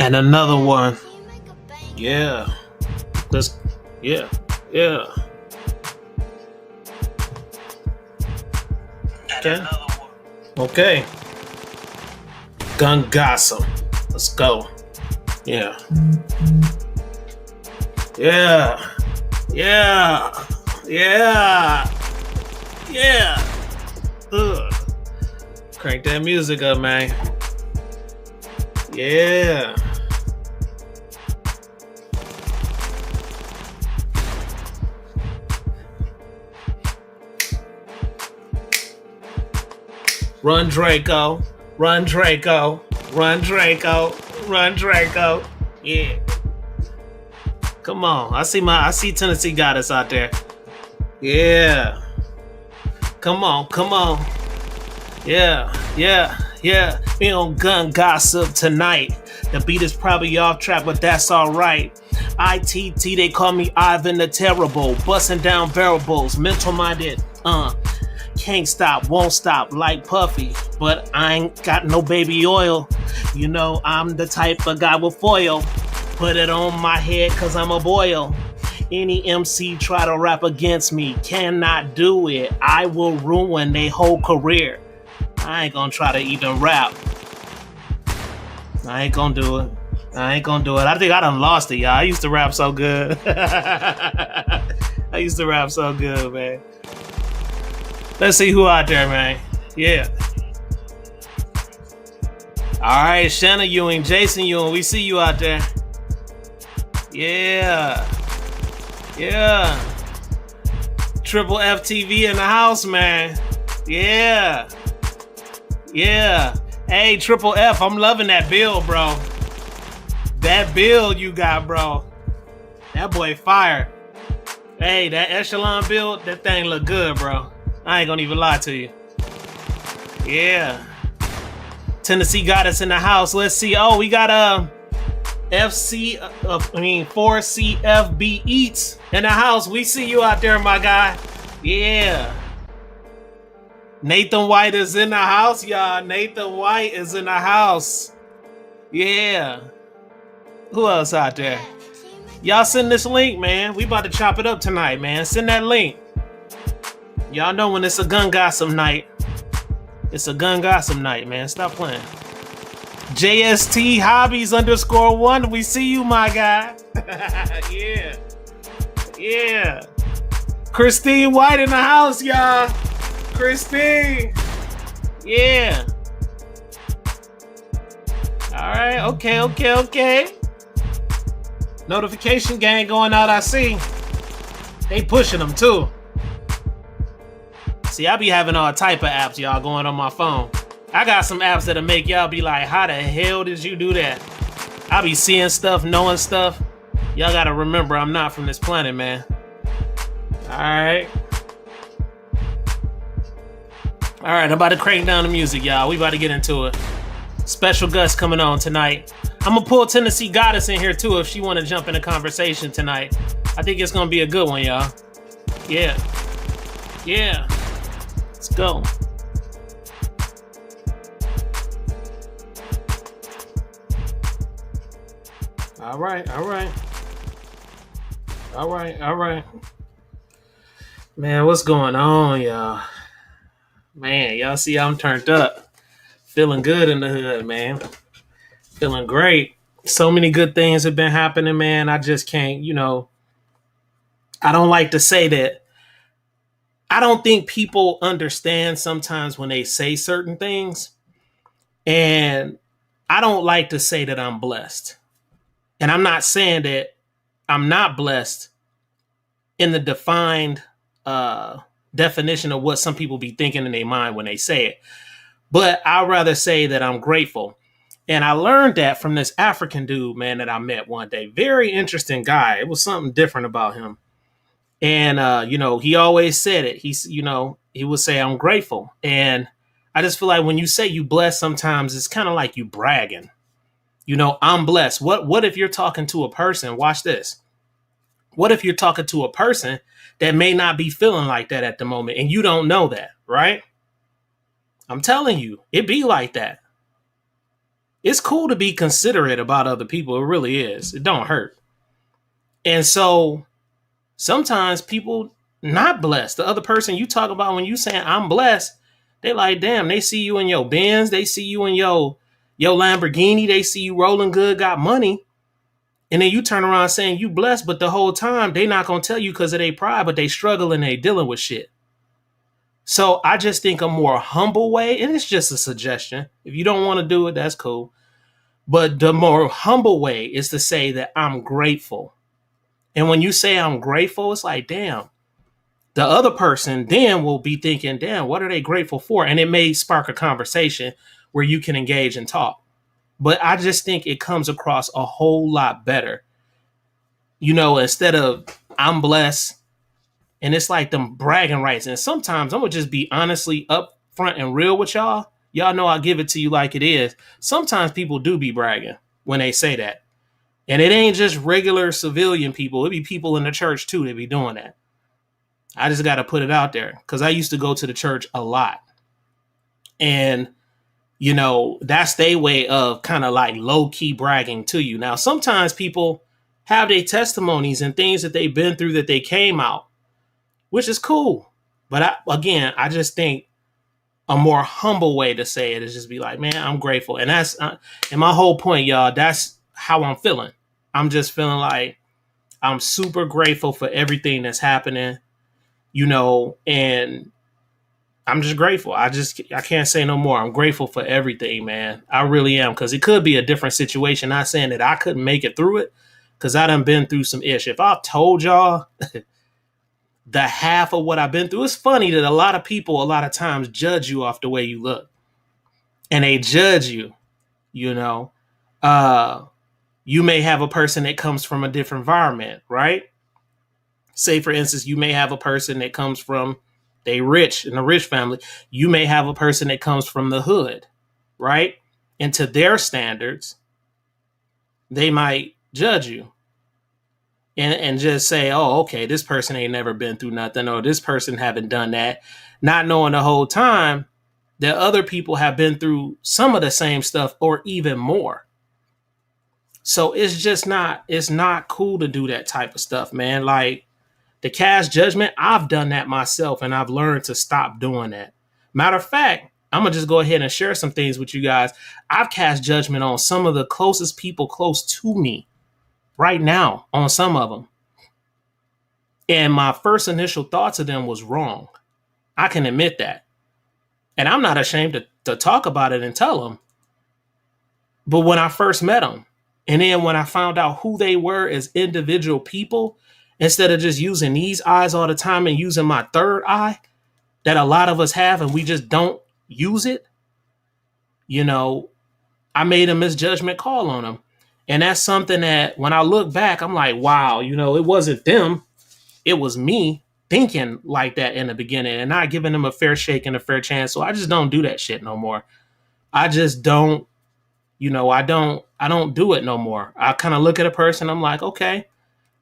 And another one. Yeah. Let's. Yeah. Yeah. Okay. Okay. Gun gossip. Let's go. Yeah. Yeah. Yeah. Yeah. Yeah. Ugh. Crank that music up, man. Yeah. Run Draco. Run Draco. Run Draco. Run Draco. Yeah. Come on. I see Tennessee got us out there. Yeah. Come on. Come on. Yeah. Yeah. Yeah. We on gun gossip tonight. The beat is probably off track, but that's alright. I.T.T, they call me Ivan the Terrible. Busting down variables. Mental minded. Can't stop, won't stop, like Puffy. But I ain't got no baby oil. You know, I'm the type of guy with foil. Put it on my head cause I'm a boil. Any MC try to rap against me cannot do it. I will ruin their whole career. I ain't gonna try to even rap. I ain't gonna do it. I ain't gonna do it. I think I done lost it, y'all. I used to rap so good. I used to rap so good, man. Let's see who out there, man. Yeah. All right, Shanna Ewing, Jason Ewing, we see you out there. Yeah. Yeah. Triple FTV in the house, man. Yeah. Yeah. Hey, Triple F, I'm loving that build, bro. That build you got, bro. That boy fire. Hey, that echelon build, that thing look good, bro. I ain't gonna even lie to you. Yeah. Tennessee got us in the house. Let's see. Oh, we got 4CFB Eats in the house. We see you out there, my guy. Yeah. Nathan White is in the house, y'all. Nathan White is in the house. Yeah. Who else out there? Y'all send this link, man. We about to chop it up tonight, man. Send that link. Y'all know when it's a gun gossip night. It's a gun gossip night, man. Stop playing. JST Hobbies _1. We see you, my guy. Yeah. Yeah. Christine White in the house, y'all. Christine. Yeah. All right. Okay. Notification gang going out, I see. They pushing them, too. See, I be having all type of apps, y'all, going on my phone. I got some apps that'll make y'all be like, how the hell did you do that? I be seeing stuff, knowing stuff. Y'all gotta remember, I'm not from this planet, man. Alright, I'm about to crank down the music, y'all. We about to get into it. Special guest coming on tonight. I'm gonna pull Tennessee Goddess in here, too, if she wanna jump in a conversation tonight. I think it's gonna be a good one, y'all. Yeah. Yeah. Let's go. All right. Man, what's going on, y'all? Man, y'all see I'm turned up. Feeling good in the hood, man. Feeling great. So many good things have been happening, man. I just can't, I don't like to say that. I don't think people understand sometimes when they say certain things. And I don't like to say that I'm blessed. And I'm not saying that I'm not blessed in the defined definition of what some people be thinking in their mind when they say it. But I'd rather say that I'm grateful. And I learned that from this African dude, man, that I met one day. Very interesting guy. It was something different about him. And, he always said it. He would say, I'm grateful. And I just feel like when you say you blessed, sometimes it's kind of like you bragging. I'm blessed. What if you're talking to a person? Watch this. What if you're talking to a person that may not be feeling like that at the moment and you don't know that, right? I'm telling you, it be like that. It's cool to be considerate about other people. It really is. It don't hurt. And so sometimes people not blessed. The other person you talk about when you saying I'm blessed, they like, damn, they see you in your Benz, they see you in your Lamborghini, they see you rolling good, got money. And then you turn around saying you blessed, but the whole time they not gonna tell you because of their pride, but they struggle and they dealing with shit. So I just think a more humble way, and it's just a suggestion. If you don't want to do it, that's cool. But the more humble way is to say that I'm grateful. And when you say I'm grateful, it's like, damn, the other person then will be thinking, damn, what are they grateful for? And it may spark a conversation where you can engage and talk. But I just think it comes across a whole lot better. Instead of I'm blessed, and it's like them bragging rights. And sometimes I'm gonna just be honestly upfront and real with y'all. Y'all know I give it to you like it is. Sometimes people do be bragging when they say that. And it ain't just regular civilian people. It be people in the church too that be doing that. I just got to put it out there because I used to go to the church a lot. And, that's their way of kind of like low key bragging to you. Now, sometimes people have their testimonies and things that they've been through that they came out, which is cool. But I just think a more humble way to say it is just be like, man, I'm grateful. And and my whole point, y'all, that's how I'm feeling. I'm just feeling like I'm super grateful for everything that's happening, and I'm just grateful. I can't say no more. I'm grateful for everything, man. I really am, because it could be a different situation. Not saying that I couldn't make it through it, because I done been through some ish. If I told y'all the half of what I've been through, it's funny that a lot of people a lot of times judge you off the way you look, and they judge you. You know, you may have a person that comes from a different environment, right? Say, for instance, you may have a person that comes from they rich in a rich family. You may have a person that comes from the hood, right? And to their standards, they might judge you and just say, oh, okay, this person ain't never been through nothing, or this person haven't done that, not knowing the whole time that other people have been through some of the same stuff or even more. So it's not cool to do that type of stuff, man. Like, the cast judgment, I've done that myself, and I've learned to stop doing that. Matter of fact, I'm gonna just go ahead and share some things with you guys. I've cast judgment on some of the closest people close to me right now, on some of them. And my first initial thought to them was wrong. I can admit that. And I'm not ashamed to talk about it and tell them. But when I first met them, and then when I found out who they were as individual people, instead of just using these eyes all the time and using my third eye that a lot of us have and we just don't use it, I made a misjudgment call on them. And that's something that when I look back, I'm like, wow, it wasn't them. It was me thinking like that in the beginning and not giving them a fair shake and a fair chance. So I just don't do that shit no more. I just don't, I don't do it no more. I kind of look at a person. I'm like, okay,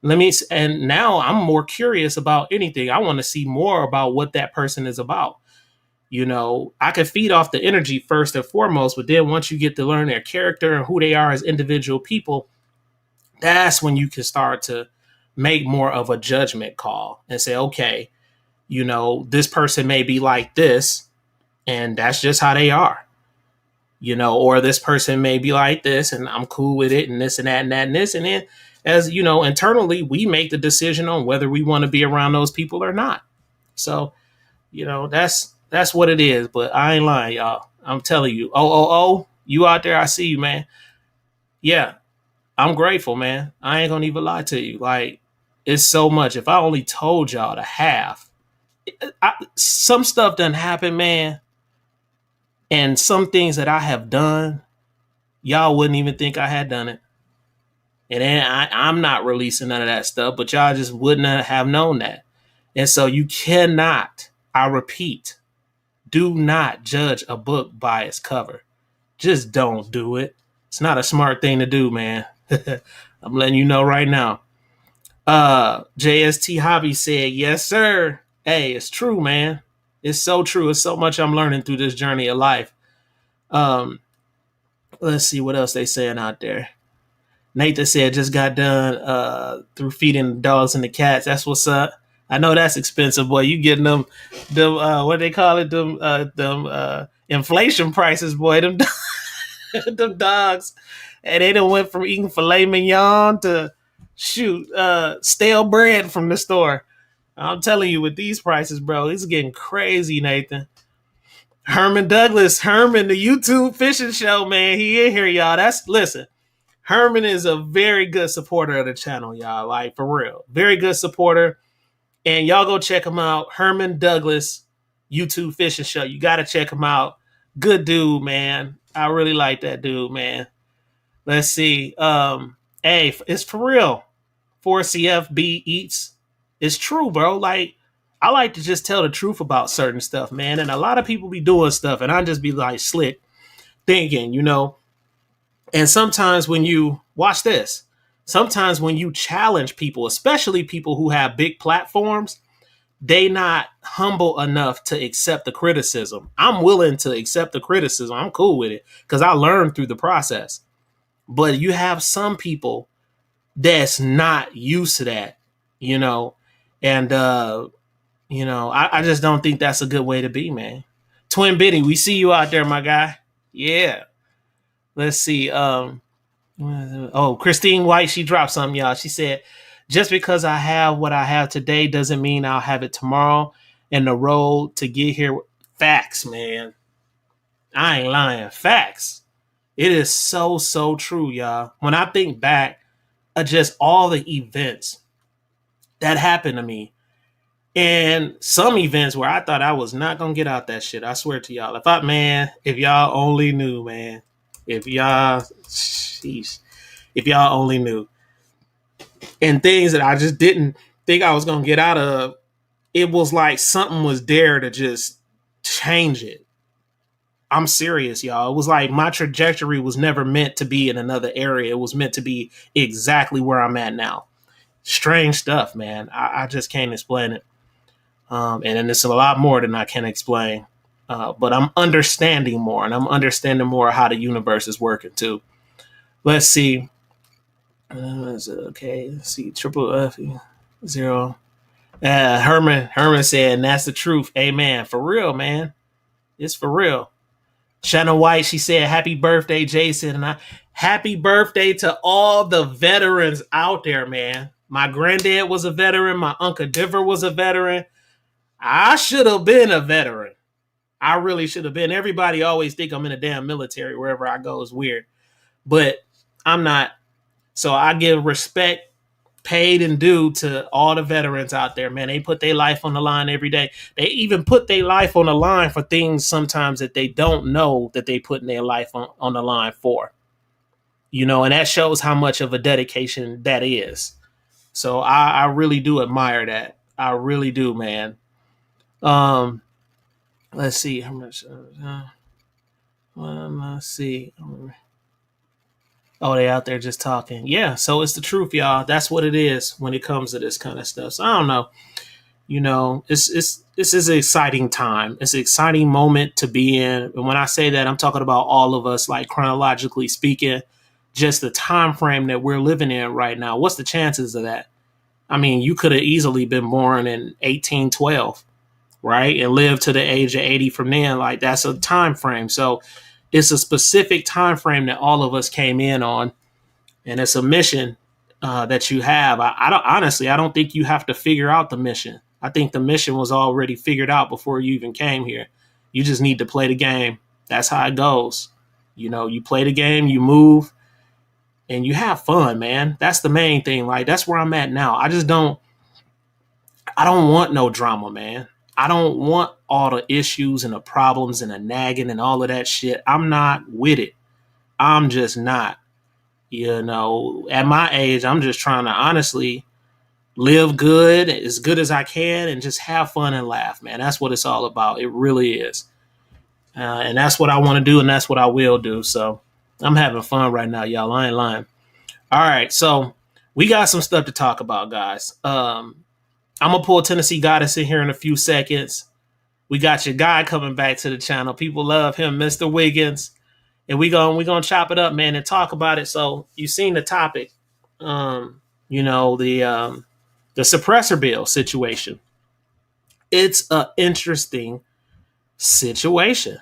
and now I'm more curious about anything. I want to see more about what that person is about. I can feed off the energy first and foremost, but then once you get to learn their character and who they are as individual people, that's when you can start to make more of a judgment call and say, okay, this person may be like this, and that's just how they are. Or this person may be like this and I'm cool with it and this and that and that and this. And then as internally, we make the decision on whether we want to be around those people or not. So, that's what it is. But I ain't lying, y'all. I'm telling you, you out there, I see you, man. Yeah, I'm grateful, man. I ain't gonna even lie to you. Like, it's so much. If I only told y'all the half, some stuff done happen, man. And some things that I have done, y'all wouldn't even think I had done it. And then I'm not releasing none of that stuff, but y'all just wouldn't have known that. And so you cannot, I repeat, do not judge a book by its cover. Just don't do it. It's not a smart thing to do, man. I'm letting you know right now. JST Hobby said, yes, sir. Hey, it's true, man. It's so true. It's so much I'm learning through this journey of life. Let's see what else they saying out there. Nathan said just got done through feeding the dogs and the cats. That's what's up. I know that's expensive, boy. You getting them what they call it, them inflation prices, boy. Them them dogs, and they done went from eating filet mignon to stale bread from the store. I'm telling you, with these prices, bro, it's getting crazy, Nathan. Herman Douglas, Herman, the YouTube fishing show, man. He in here, y'all. Listen. Herman is a very good supporter of the channel, y'all. Like, for real. Very good supporter. And y'all go check him out. Herman Douglas, YouTube fishing show. You got to check him out. Good dude, man. I really like that dude, man. Let's see. Hey, it's for real. 4CFB eats. It's true, bro. Like, I like to just tell the truth about certain stuff, man. And a lot of people be doing stuff, and I just be like slick thinking, And sometimes when you watch this, sometimes when you challenge people, especially people who have big platforms, they not humble enough to accept the criticism. I'm willing to accept the criticism. I'm cool with it because I learned through the process. But you have some people that's not used to that, and I just don't think that's a good way to be, man. Twin Biddy, we see you out there, my guy. Yeah. Let's see. Christine White, she dropped something, y'all. She said, just because I have what I have today doesn't mean I'll have it tomorrow. And the road to get here, facts, man. I ain't lying. Facts. It is so, so true, y'all. When I think back of just all the events that happened to me, and some events where I thought I was not going to get out that shit, I swear to y'all. If y'all only knew, man. If y'all only knew. And things that I just didn't think I was going to get out of, it was like something was there to just change it. I'm serious, y'all. It was like my trajectory was never meant to be in another area. It was meant to be exactly where I'm at now. Strange stuff, man. I just can't explain it. And then it's a lot more than I can explain. But I'm understanding more, and I'm understanding more how the universe is working too. Let's see. Okay, let's see. Triple F 0. Herman said, that's the truth. Amen. For real, man. It's for real. Shannon White, she said, happy birthday, Jason. And happy birthday to all the veterans out there, man. My granddad was a veteran. My Uncle Diver was a veteran. I should have been a veteran. I really should have been. Everybody always think I'm in a damn military wherever I go. Is weird. But I'm not. So I give respect, paid and due, to all the veterans out there, man. They put their life on the line every day. They even put their life on the line for things sometimes that they don't know that they putting their life on the line for. And that shows how much of a dedication that is. So I really do admire that. I really do, man. Let's see how much. Let's see. Oh, they out there just talking. Yeah, so it's the truth, y'all. That's what it is when it comes to this kind of stuff. So I don't know. This is an exciting time. It's an exciting moment to be in. And when I say that, I'm talking about all of us, like chronologically speaking, just the time frame that we're living in right now. What's the chances of that? I mean, you could have easily been born in 1812. Right, and live to the age of 80 from then. Like, that's a time frame. So it's a specific time frame that all of us came in on, and it's a mission that you have. I don't think you have to figure out the mission. I think the mission was already figured out before you even came here. You just need to play the game. That's how it goes. You play the game, you move, and you have fun, man. That's the main thing. Like, that's where I'm at now. I don't want no drama, man. I don't want all the issues and the problems and the nagging and all of that shit. I'm not with it. I'm just not. At my age, I'm just trying to honestly live good as I can, and just have fun and laugh, man. That's what it's all about. It really is. And that's what I want to do, and that's what I will do. So I'm having fun right now, y'all. I ain't lying. All right, so we got some stuff to talk about, guys. I'm going to pull Tennessee Goddess in here in a few seconds. We got your guy coming back to the channel. People love him, Mr. Wiggins. and we gonna chop it up, man, and talk about it. So you've seen the topic, you know, the suppressor bill situation. It's a interesting situation.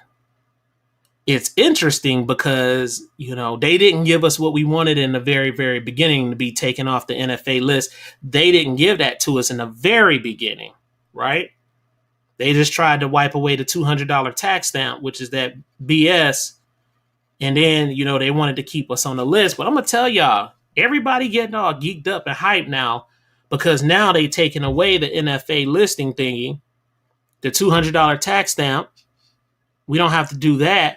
It's interesting because, you know, they didn't give us what we wanted in the very, very beginning to be taken off the NFA list. They didn't give that to us in the very beginning, right? They just tried to wipe away the $200 tax stamp, which is that BS. And then, you know, they wanted to keep us on the list. But I'm going to tell y'all, everybody getting all geeked up and hyped now because now they taking away the NFA listing thingy, the $200 tax stamp. We don't have to do that.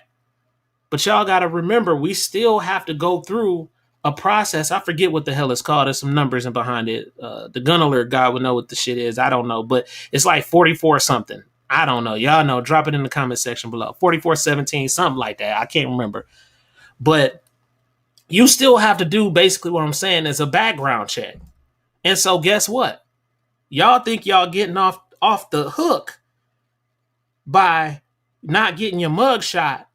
But y'all got to remember, we still have to go through a process. I forget what the hell it's called. There's some numbers in behind it. The gun alert guy would know what the shit is. I don't know. But it's like 44 something. I don't know. Y'all know. Drop it in the comment section below. 4417, something like that. I can't remember. But you still have to do basically what I'm saying is a background check. And so guess what? Y'all think y'all getting off the hook by not getting your mug shot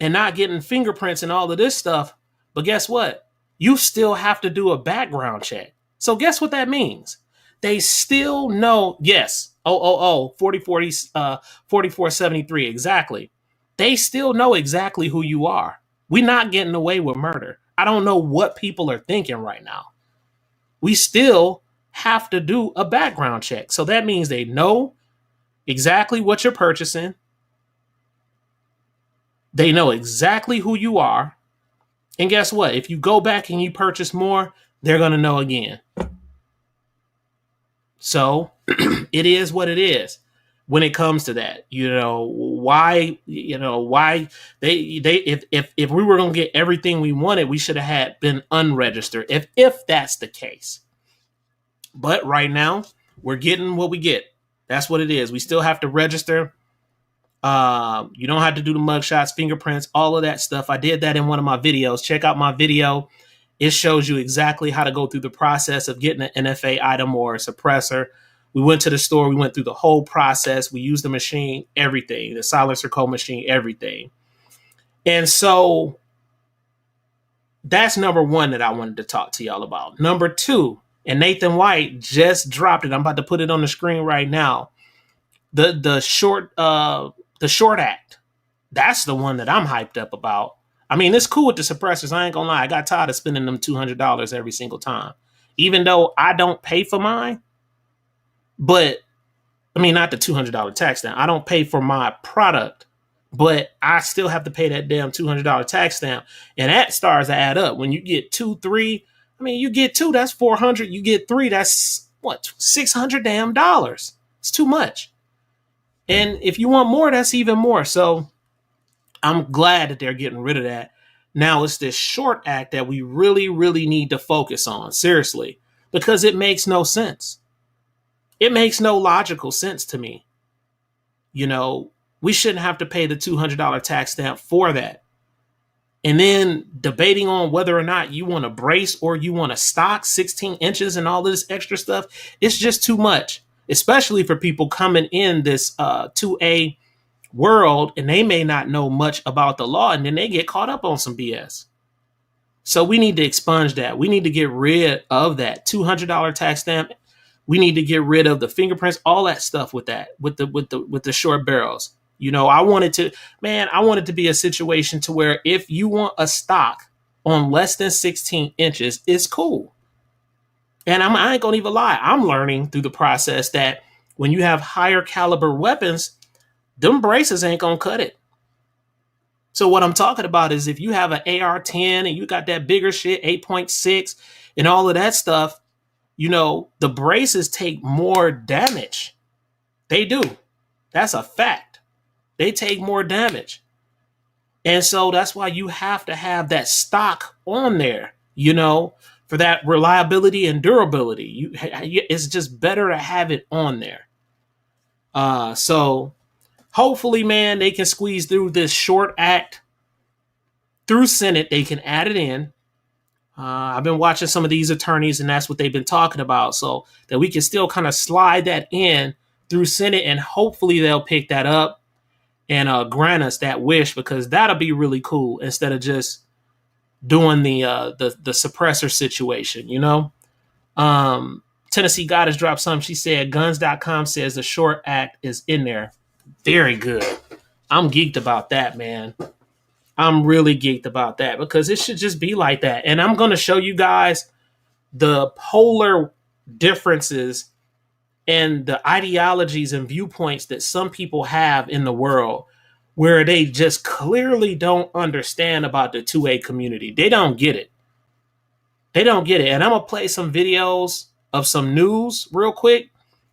and not getting fingerprints and all of this stuff. But guess what? You still have to do a background check. So guess what that means? They still know, yes, 4473, exactly. They still know exactly who you are. We're not getting away with murder. I don't know what people are thinking right now. We still have to do a background check. So that means they know exactly what you're purchasing. They know exactly who you are. And guess what? If you go back and you purchase more, they're going to know again. So it is what it is when it comes to that. Why they if we were going to get everything we wanted, we should have had been unregistered if that's the case. But right now, we're getting what we get. That's what it is. We still have to register. You don't have to do the mugshots, fingerprints, all of that stuff. I did that in one of my videos. Check out my video. It shows you exactly how to go through the process of getting an NFA item or a suppressor. We went to the store. We went through the whole process. We used the machine, everything, the silencer code machine, everything. And so that's number one that I wanted to talk to y'all about. Number two, and Nathan White just dropped it. I'm about to put it on the screen right now. The short act. That's the one that I'm hyped up about. I mean, it's cool with the suppressors. I ain't gonna lie. I got tired of spending them $200 every single time. Even though I don't pay for mine, but I mean, not the $200 tax stamp. I don't pay for my product, but I still have to pay that damn $200 tax stamp. And that starts to add up. When you get 2, 3, I mean, you get 2, that's $400. You get 3, that's what, $600 damn dollars. It's too much. And if you want more, that's even more. So I'm glad that they're getting rid of that. Now it's this short act that we really, really need to focus on, seriously, because it makes no sense. It makes no logical sense to me. We shouldn't have to pay the $200 tax stamp for that. And then debating on whether or not you want a brace or you want a stock 16 inches and all of this extra stuff, it's just too much, especially for people coming in this 2A world and they may not know much about the law and then they get caught up on some BS. So we need to expunge that. We need to get rid of that $200 tax stamp. We need to get rid of the fingerprints, all that stuff with that, with the short barrels. I want it to be a situation to where if you want a stock on less than 16 inches, it's cool. And I ain't gonna even lie. I'm learning through the process that when you have higher caliber weapons, them braces ain't gonna cut it. So what I'm talking about is if you have an AR-10 and you got that bigger shit, 8.6 and all of that stuff, the braces take more damage. They do. That's a fact. They take more damage. And so that's why you have to have that stock on there, for that reliability and durability. It's just better to have it on there. So hopefully, man, they can squeeze through this short act through Senate. They can add it in. I've been watching some of these attorneys, and that's what they've been talking about. So that we can still kind of slide that in through Senate, and hopefully they'll pick that up. and grant us that wish, because that'll be really cool instead of just doing the suppressor situation, you know? Tennessee Goddess dropped something. She said guns.com says the short act is in there. Very good. I'm geeked about that, man. I'm really geeked about that because it should just be like that. And I'm going to show you guys the polar differences and the ideologies and viewpoints that some people have in the world, where they just clearly don't understand about the 2A community. They don't get it. They don't get it. And I'm going to play some videos of some news real quick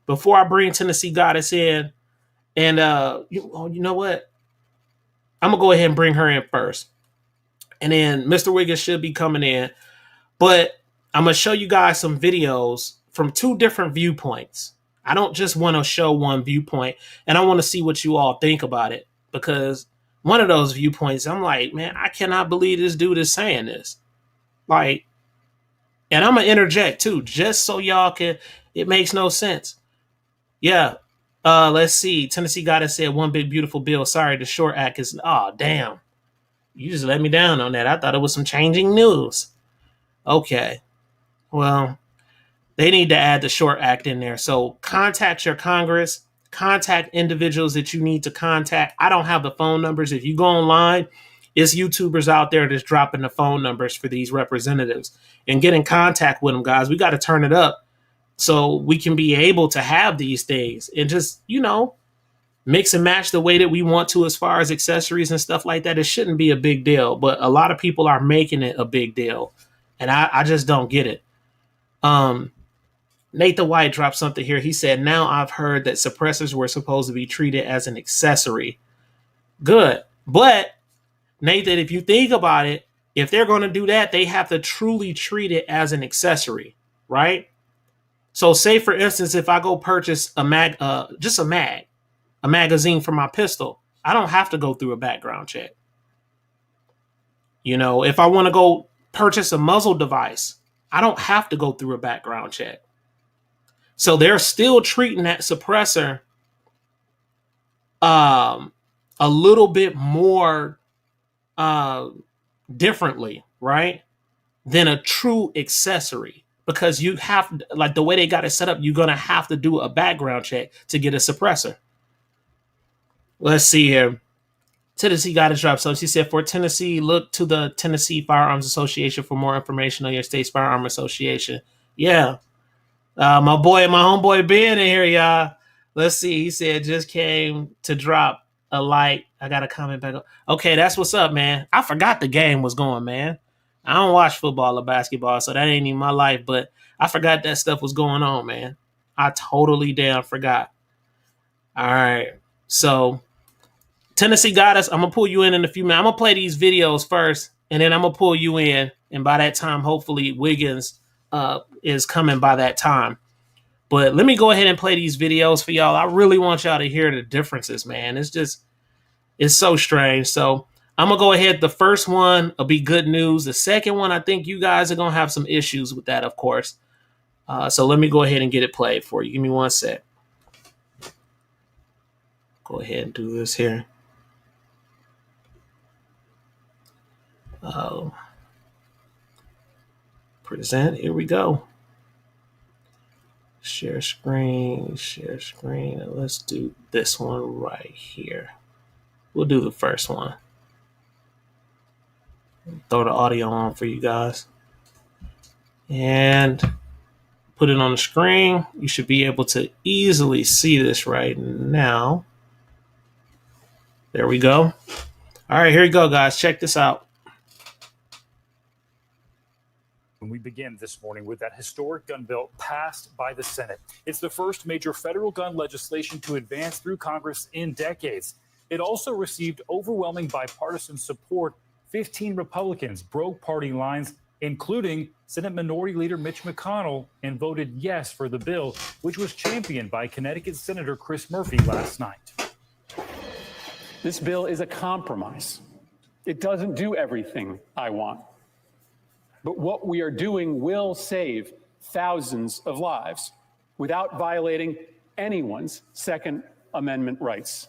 before I bring Tennessee Goddess in. And you know what? I'm going to go ahead and bring her in first. And then Mr. Wiggins should be coming in. But I'm going to show you guys some videos from two different viewpoints. I don't just want to show one viewpoint, and I want to see what you all think about it, because one of those viewpoints, I'm like, man, I cannot believe this dude is saying this. Like, and I'm going to interject too, just so y'all can, it makes no sense. Yeah. Let's see. Tennessee Goddess said one big beautiful bill. Sorry, the short act is, oh, damn. You just let me down on that. I thought it was some changing news. Okay. Well, they need to add the short act in there. So contact your Congress, contact individuals that you need to contact. I don't have the phone numbers. If you go online, it's YouTubers out there that's dropping the phone numbers for these representatives, and get in contact with them, guys. We got to turn it up so we can be able to have these things and just, you know, mix and match the way that we want to as far as accessories and stuff like that. It shouldn't be a big deal, but a lot of people are making it a big deal, and I just don't get it. Nathan White dropped something here. He said, now I've heard that suppressors were supposed to be treated as an accessory. Good. But, Nathan, if you think about it, if they're going to do that, they have to truly treat it as an accessory, right? So say, for instance, if I go purchase a magazine for my pistol, I don't have to go through a background check. You know, if I want to go purchase a muzzle device, I don't have to go through a background check. So they're still treating that suppressor a little bit more differently, right, than a true accessory, because you have, like, the way they got it set up, you're going to have to do a background check to get a suppressor. Let's see here. Tennessee got to drop something. She said, for Tennessee, look to the Tennessee Firearms Association for more information on your state's firearm association. Yeah. My homeboy Ben in here, y'all. Let's see. He said, just came to drop a like. I got a comment back. Okay, that's what's up, man. I forgot the game was going, man. I don't watch football or basketball, so that ain't even my life, but I forgot that stuff was going on, man. I totally damn forgot. All right. So, Tennessee Goddess, I'm going to pull you in a few minutes. I'm going to play these videos first, and then I'm going to pull you in. And by that time, hopefully, Wiggins is coming by that time. But let me go ahead and play these videos for y'all. I really want y'all to hear the differences, man. It's so strange. So I'm going to go ahead. The first one will be good news. The second one, I think you guys are going to have some issues with that, of course. So let me go ahead and get it played for you. Give me one sec. Go ahead and do this here. Present. Here we go. Share screen. Let's do this one right here. We'll do the first one. Throw the audio on for you guys. And put it on the screen. You should be able to easily see this right now. There we go. All right, here you go, guys. Check this out. We begin this morning with that historic gun bill passed by the Senate. It's the first major federal gun legislation to advance through Congress in decades. It also received overwhelming bipartisan support. 15 Republicans broke party lines, including Senate Minority Leader Mitch McConnell, and voted yes for the bill, which was championed by Connecticut Senator Chris Murphy last night. This bill is a compromise. It doesn't do everything I want. But what we are doing will save thousands of lives without violating anyone's Second Amendment rights.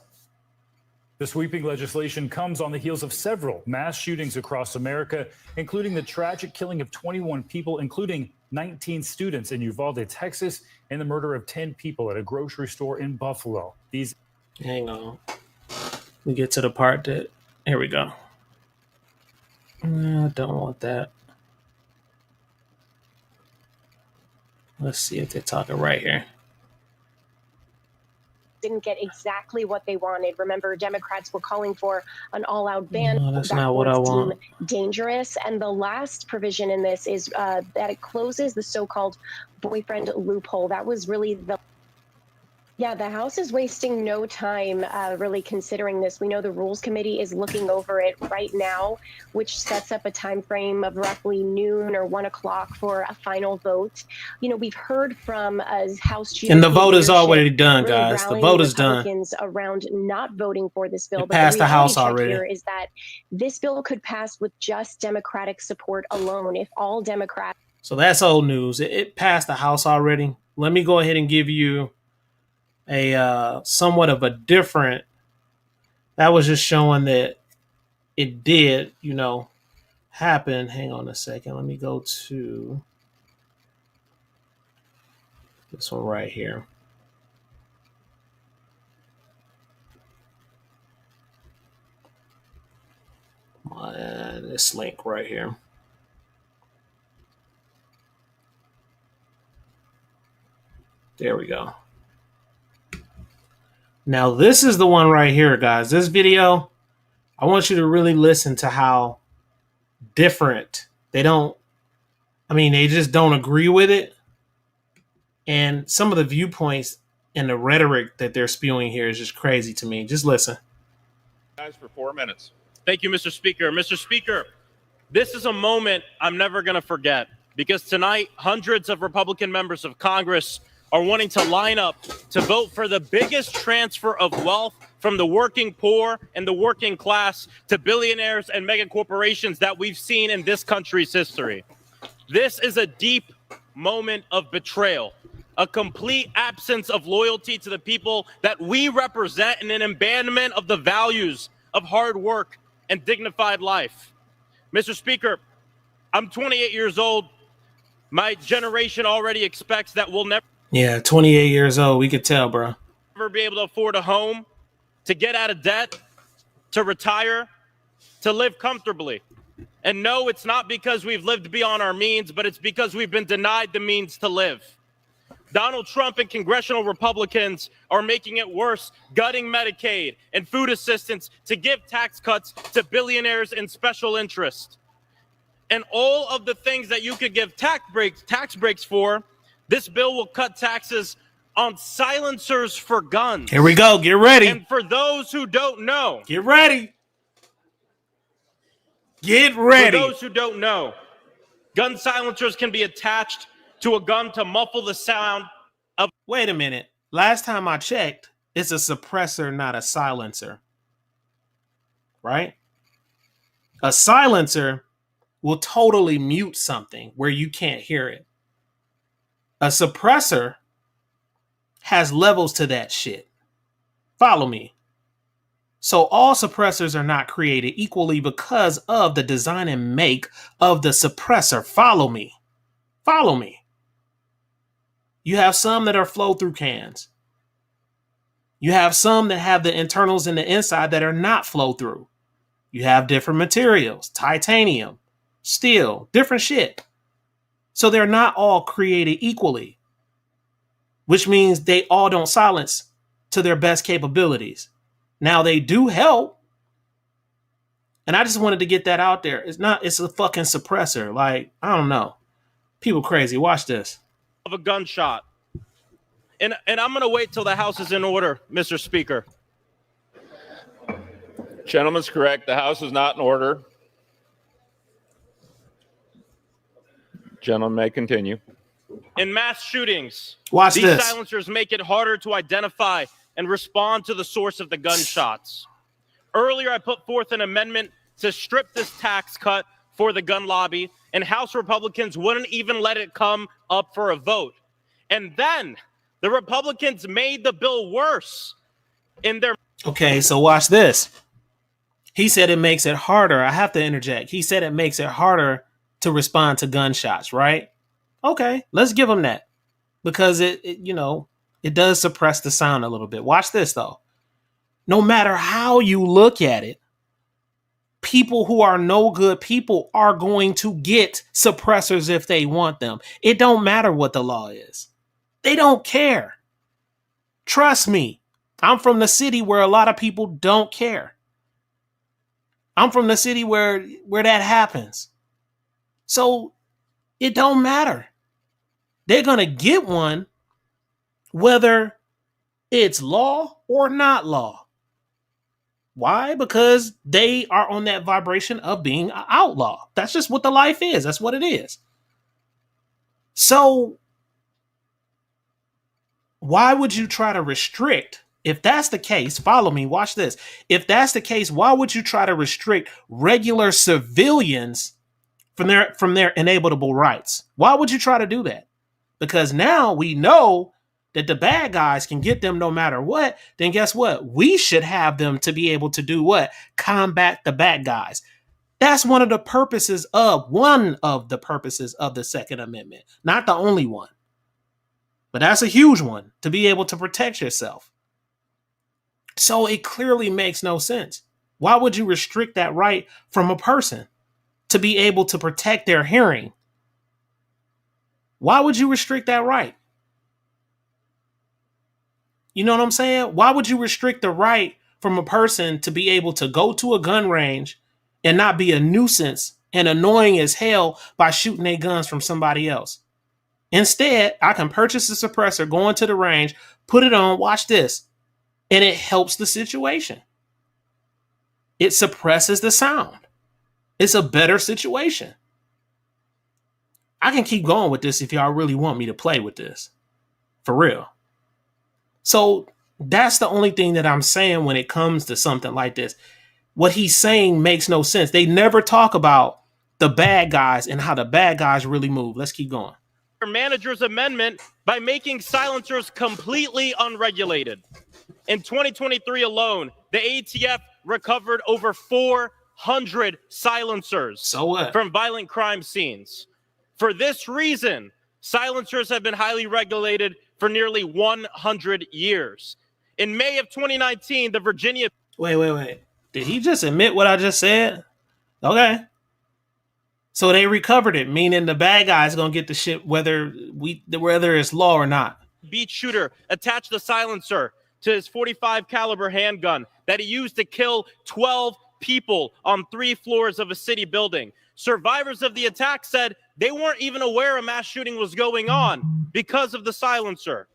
The sweeping legislation comes on the heels of several mass shootings across America, including the tragic killing of 21 people, including 19 students in Uvalde, Texas, and the murder of 10 people at a grocery store in Buffalo. Hang on. We get to the part that... Here we go. I don't want that. Let's see if they're talking right here. Didn't get exactly what they wanted. Remember, Democrats were calling for an all-out ban. No, that's not what I want. Dangerous. And the last provision in this is that it closes the so-called boyfriend loophole. That was really the... Yeah, the House is wasting no time really considering this. We know the Rules Committee is looking over it right now, which sets up a time frame of roughly noon or 1 o'clock for a final vote. You know, we've heard from House GOP and the vote is leadership already done, really guys. The rallying vote is done. Republicans around not voting for this bill. It passed the House already. Here is that this bill could pass with just Democratic support alone. If all Democrats. So that's old news. It passed the House already. Let me go ahead and give you a somewhat of a different... That was just showing that it did, you know, happen. Hang on a second. Let me go to this one right here. This link right here. There we go. Now, this is the one right here, guys. This video, I want you to really listen to how different they just don't agree with it. And some of the viewpoints and the rhetoric that they're spewing here is just crazy to me. Just listen. Guys, for 4 minutes. Thank you, Mr. Speaker. Mr. Speaker, this is a moment I'm never going to forget because tonight, hundreds of Republican members of Congress are wanting to line up to vote for the biggest transfer of wealth from the working poor and the working class to billionaires and mega corporations that we've seen in this country's history. This is a deep moment of betrayal, a complete absence of loyalty to the people that we represent, and an abandonment of the values of hard work and dignified life. Mr. Speaker, I'm 28 years old. My generation already expects that we'll never... Yeah, 28 years old. We could tell, bro. Never be able to afford a home, to get out of debt, to retire, to live comfortably. And no, it's not because we've lived beyond our means, but it's because we've been denied the means to live. Donald Trump and congressional Republicans are making it worse, gutting Medicaid and food assistance to give tax cuts to billionaires and special interests. And all of the things that you could give tax breaks for, this bill will cut taxes on silencers for guns. Here we go. Get ready. And for those who don't know. Get ready. Get ready. For those who don't know, gun silencers can be attached to a gun to muffle the sound of... Wait a minute. Last time I checked, it's a suppressor, not a silencer. Right? A silencer will totally mute something where you can't hear it. A suppressor has levels to that shit. Follow me. So all suppressors are not created equally because of the design and make of the suppressor. Follow me. Follow me. You have some that are flow-through cans. You have some that have the internals and the inside that are not flow-through. You have different materials, titanium, steel, different shit. So they're not all created equally, which means they all don't silence to their best capabilities. Now they do help. And I just wanted to get that out there. It's a fucking suppressor. Like, I don't know. People crazy. Watch this. Of a gunshot. And I'm going to wait till the House is in order, Mr. Speaker. Gentleman's correct. The House is not in order. Gentleman may continue. In mass shootings, Watch these this. silencers make it harder to identify and respond to the source of the gunshots. Earlier, I put forth an amendment to strip this tax cut for the gun lobby, and House Republicans wouldn't even let it come up for a vote. And then the Republicans made the bill worse in their... Okay, so watch this. He said it makes it harder. I have to interject. He said it makes it harder to respond to gunshots, right? Okay, let's give him that because it does suppress the sound a little bit. Watch this though. No matter how you look at it, people who are no good people are going to get suppressors if they want them. It don't matter what the law is. They don't care. Trust me. I'm from the city where a lot of people don't care. I'm from the city where that happens. So it don't matter. They're going to get one whether it's law or not law. Why? Because they are on that vibration of being an outlaw. That's just what the life is. That's what it is. So why would you try to restrict? If that's the case, follow me, watch this. If that's the case, why would you try to restrict regular civilians from their inalienable rights? Why would you try to do that? Because now we know that the bad guys can get them no matter what. Then guess what? We should have them to be able to do what? Combat the bad guys. That's one of the purposes of the Second Amendment. Not the only one. But that's a huge one, to be able to protect yourself. So it clearly makes no sense. Why would you restrict that right from a person to be able to protect their hearing? Why would you restrict that right? You know what I'm saying? Why would you restrict the right from a person to be able to go to a gun range and not be a nuisance and annoying as hell by shooting their guns from somebody else? Instead, I can purchase a suppressor, go into the range, put it on, watch this, and it helps the situation. It suppresses the sound. It's a better situation. I can keep going with this if y'all really want me to play with this. For real. So that's the only thing that I'm saying when it comes to something like this. What he's saying makes no sense. They never talk about the bad guys and how the bad guys really move. Let's keep going. Manager's amendment by making silencers completely unregulated. In 2023 alone, the ATF recovered over 400 silencers from violent crime scenes. For this reason, silencers have been highly regulated for nearly 100 years. In May of 2019, the Virginia... Wait. Did he just admit what I just said? Okay. So they recovered it, meaning the bad guy's gonna get the shit whether it's law or not. Beach shooter attached the silencer to his .45 caliber handgun that he used to kill 12 people on 3 floors of a city building. Survivors of the attack said they weren't even aware a mass shooting was going on because of the silencer.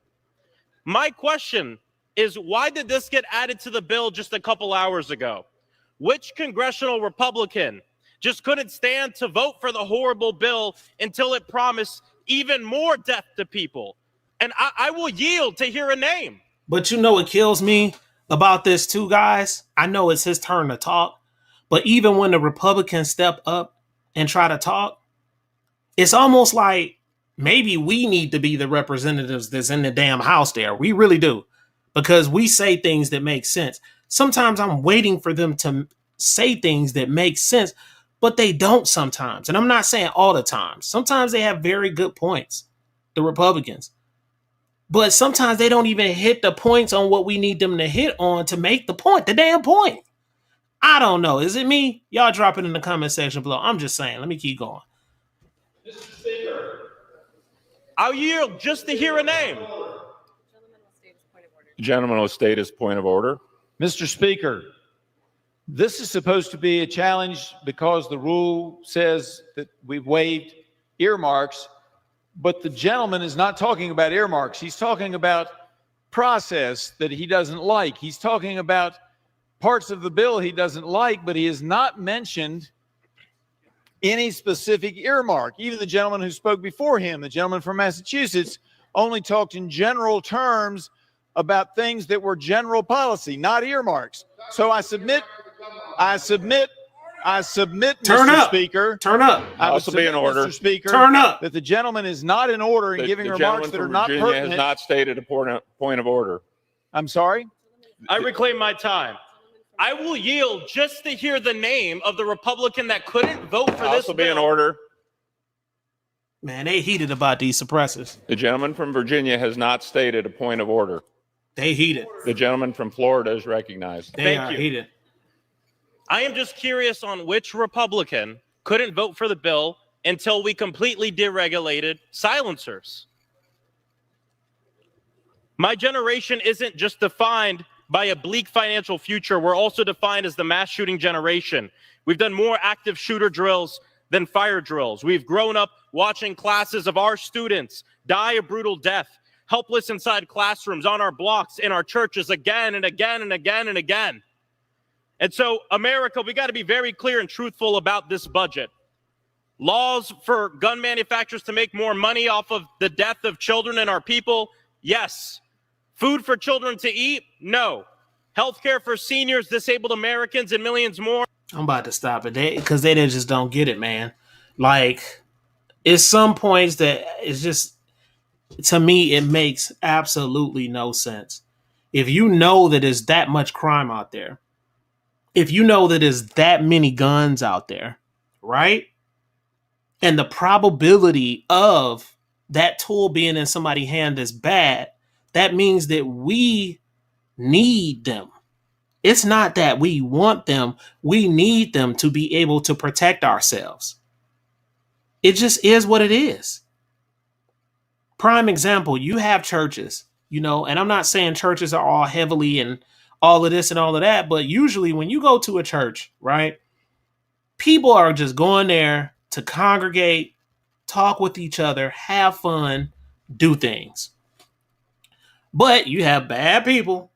My question is, why did this get added to the bill just a couple hours ago? Which congressional Republican just couldn't stand to vote for the horrible bill until it promised even more death to people? And I will yield to hear a name. But you know what kills me about this too, guys? I know it's his turn to talk, but even when the Republicans step up and try to talk, it's almost like maybe we need to be the representatives that's in the damn house there. We really do, because we say things that make sense. Sometimes I'm waiting for them to say things that make sense, but they don't sometimes. And I'm not saying all the time. Sometimes they have very good points, the Republicans. But sometimes they don't even hit the points on what we need them to hit on to make the point, the damn point. I don't know. Is it me? Y'all drop it in the comment section below. I'm just saying. Let me keep going. Mr. Speaker. I'll yield just to hear a name. The gentleman will state his point of order. Mr. Speaker, this is supposed to be a challenge because the rule says that we've waived earmarks, but the gentleman is not talking about earmarks. He's talking about process that he doesn't like. He's talking about parts of the bill he doesn't like, but he has not mentioned any specific earmark. Even the gentleman who spoke before him, the gentleman from Massachusetts, only talked in general terms about things that were general policy, not earmarks. So I submit, Mr. Speaker. Turn up. Also be in order. Mr. Speaker, turn up. that the gentleman is not in order and giving remarks that are not pertinent. Has not stated a point of order. I'm sorry? I reclaim my time. I will yield just to hear the name of the Republican that couldn't vote for this House will be in bill. order. Man, they heated about these suppressors. The gentleman from Virginia has not stated a point of order. They heated. The gentleman from Florida is recognized. They Thank are you. heated. I am just curious on which Republican couldn't vote for the bill until we completely deregulated silencers. My generation isn't just defined by a bleak financial future. We're also defined as the mass shooting generation. We've done more active shooter drills than fire drills. We've grown up watching classes of our students die a brutal death, helpless inside classrooms, on our blocks, in our churches again and again and again and again. And so, America, we got to be very clear and truthful about this budget. Laws for gun manufacturers to make more money off of the death of children and our people? Yes. Food for children to eat? No. Healthcare for seniors, disabled Americans, and millions more? I'm about to stop it because they just don't get it, man. Like, it's some points that it's just, to me, it makes absolutely no sense. If you know that there's that much crime out there, if you know that there's that many guns out there, right? And the probability of that tool being in somebody's hand is bad, that means that we need them. It's not that we want them. We need them to be able to protect ourselves. It just is what it is. Prime example, you have churches, and I'm not saying churches are all heavily and all of this and all of that, but usually when you go to a church, right, people are just going there to congregate, talk with each other, have fun, do things. But you have bad people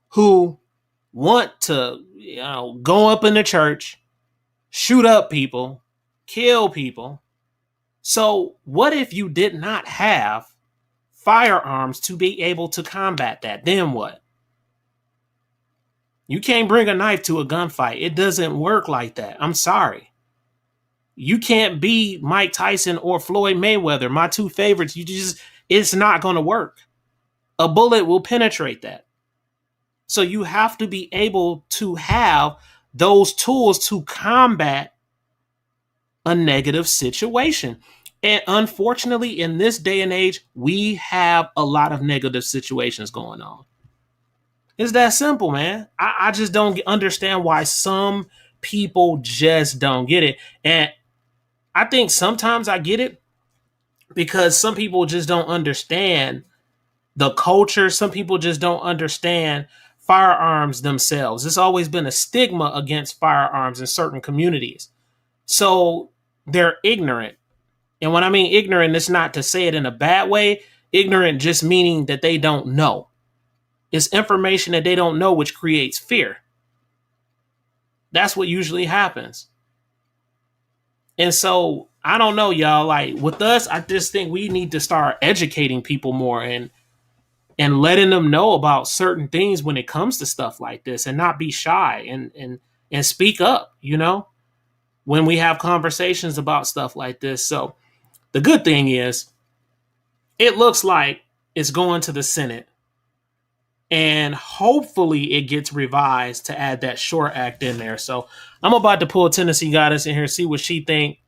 who want to, go up in the church, shoot up people, kill people. So what if you did not have firearms to be able to combat that? Then what? You can't bring a knife to a gunfight. It doesn't work like that. I'm sorry. You can't be Mike Tyson or Floyd Mayweather, my two favorites. It's not going to work. A bullet will penetrate that. So you have to be able to have those tools to combat a negative situation. And unfortunately, in this day and age, we have a lot of negative situations going on. It's that simple, man. I just don't understand why some people just don't get it. And I think sometimes I get it because some people just don't understand the culture. Some people just don't understand firearms themselves. It's always been a stigma against firearms in certain communities. So they're ignorant. And when I mean ignorant, it's not to say it in a bad way. Ignorant just meaning that they don't know. It's information that they don't know, which creates fear. That's what usually happens. And so I don't know, y'all. Like with us, I just think we need to start educating people more and letting them know about certain things when it comes to stuff like this, and not be shy and speak up, when we have conversations about stuff like this. So the good thing is it looks like it's going to the Senate, and hopefully it gets revised to add that SURE Act in there. So I'm about to pull Tennessee Goddess in here, see what she think.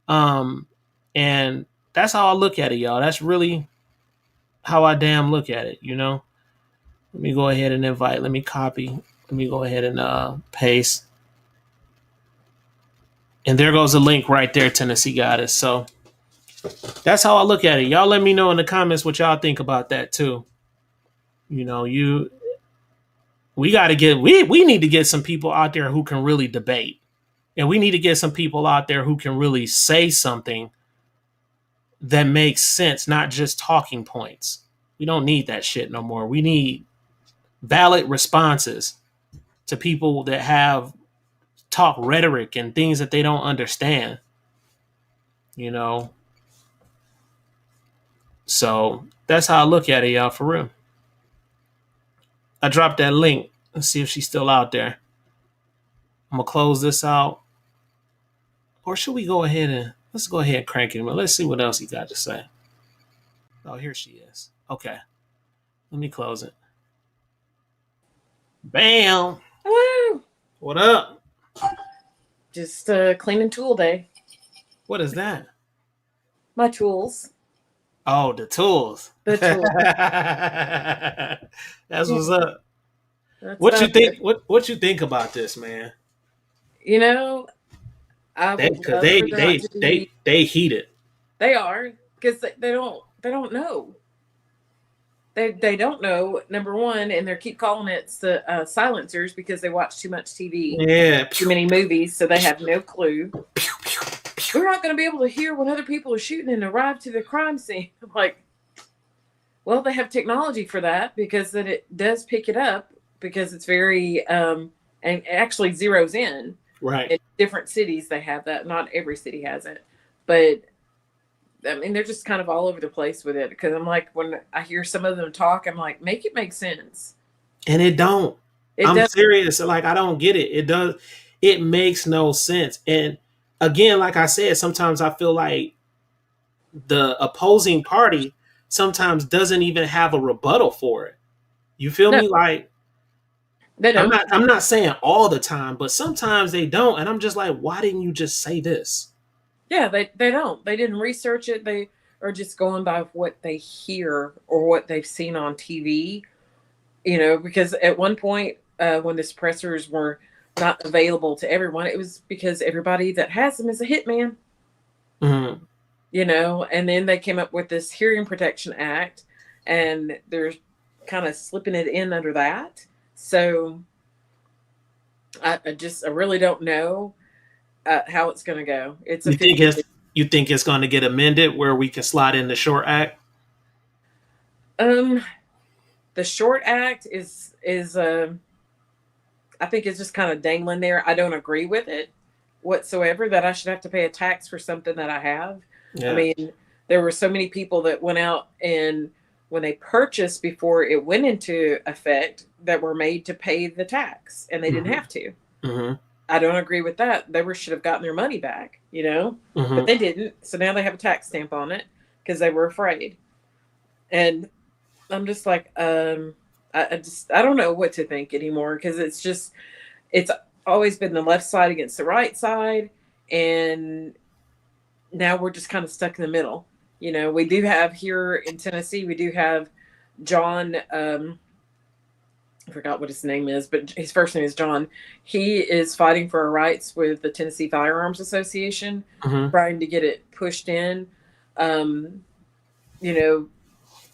And that's how I look at it, y'all. That's really how I damn look at it, Let me go ahead and invite. Let me copy. Let me go ahead and paste. And there goes the link right there, Tennessee Goddess. So that's how I look at it. Y'all let me know in the comments what y'all think about that too. We got to get, we need to get some people out there who can really debate. And we need to get some people out there who can really say something that makes sense, not just talking points. We don't need that shit no more. We need valid responses to people that have talk rhetoric and things that they don't understand. So that's how I look at it, y'all, for real. I dropped that link. Let's see if she's still out there. I'm going to close this out. Or should we go ahead and let's go ahead and crank it. Let's see what else he got to say. Oh, here she is. Okay. Let me close it. Bam. Hello. What up? Just cleaning tool day. What is that? My tools. Oh, the tools. The tools. That's what's up. That's What you about think? it. What you think about this, man? You know, I They would because love for there not to be. they heated. They are because they don't know. They don't know. Number one, and they keep calling it the silencers because they watch too much TV, Yeah. too many movies, so they have no clue. We're not going to be able to hear when other people are shooting and arrive to the crime scene. I'm like, well, they have technology for that because then it does pick it up because it's very and actually zeroes in. Right. In different cities they have that. Not every city has it, but I mean they're just kind of all over the place with it because I'm like when I hear some of them talk, I'm like, make it make sense. And it don't. It I'm does. serious. Like I don't get it. It does. It makes no sense. And again, like I said, sometimes I feel like the opposing party sometimes doesn't even have a rebuttal for it. You feel No, me? Like they don't. I'm not saying all the time, but sometimes they don't. And I'm just like, why didn't you just say this? Yeah, they don't. They didn't research it. They are just going by what they hear or what they've seen on TV. You know, because at one point when the suppressors were not available to everyone, it was because everybody that has them is a hitman. Mm-hmm. You know, and then they came up with this Hearing Protection Act, and they're kind of slipping it in under that. So I really don't know how it's going to go. It's a You think 50. it's going to get amended where we can slide in the short act? The short act is I think it's just kind of dangling there. I don't agree with it whatsoever that I should have to pay a tax for something that I have. Yeah. I mean, there were so many people that went out and when they purchased before it went into effect that were made to pay the tax and they didn't have to. Mm-hmm. I don't agree with that. They should have gotten their money back, you know, Mm-hmm. but they didn't. So now they have a tax stamp on it because they were afraid. And I'm just like, I don't know what to think anymore because it's always been the left side against the right side, and now we're just kind of stuck in the middle. You know, we do have here in Tennessee, we do have John. I forgot what his name is, but his first name is John. He is fighting for our rights with the Tennessee Firearms Association, Mm-hmm. trying to get it pushed in. You know,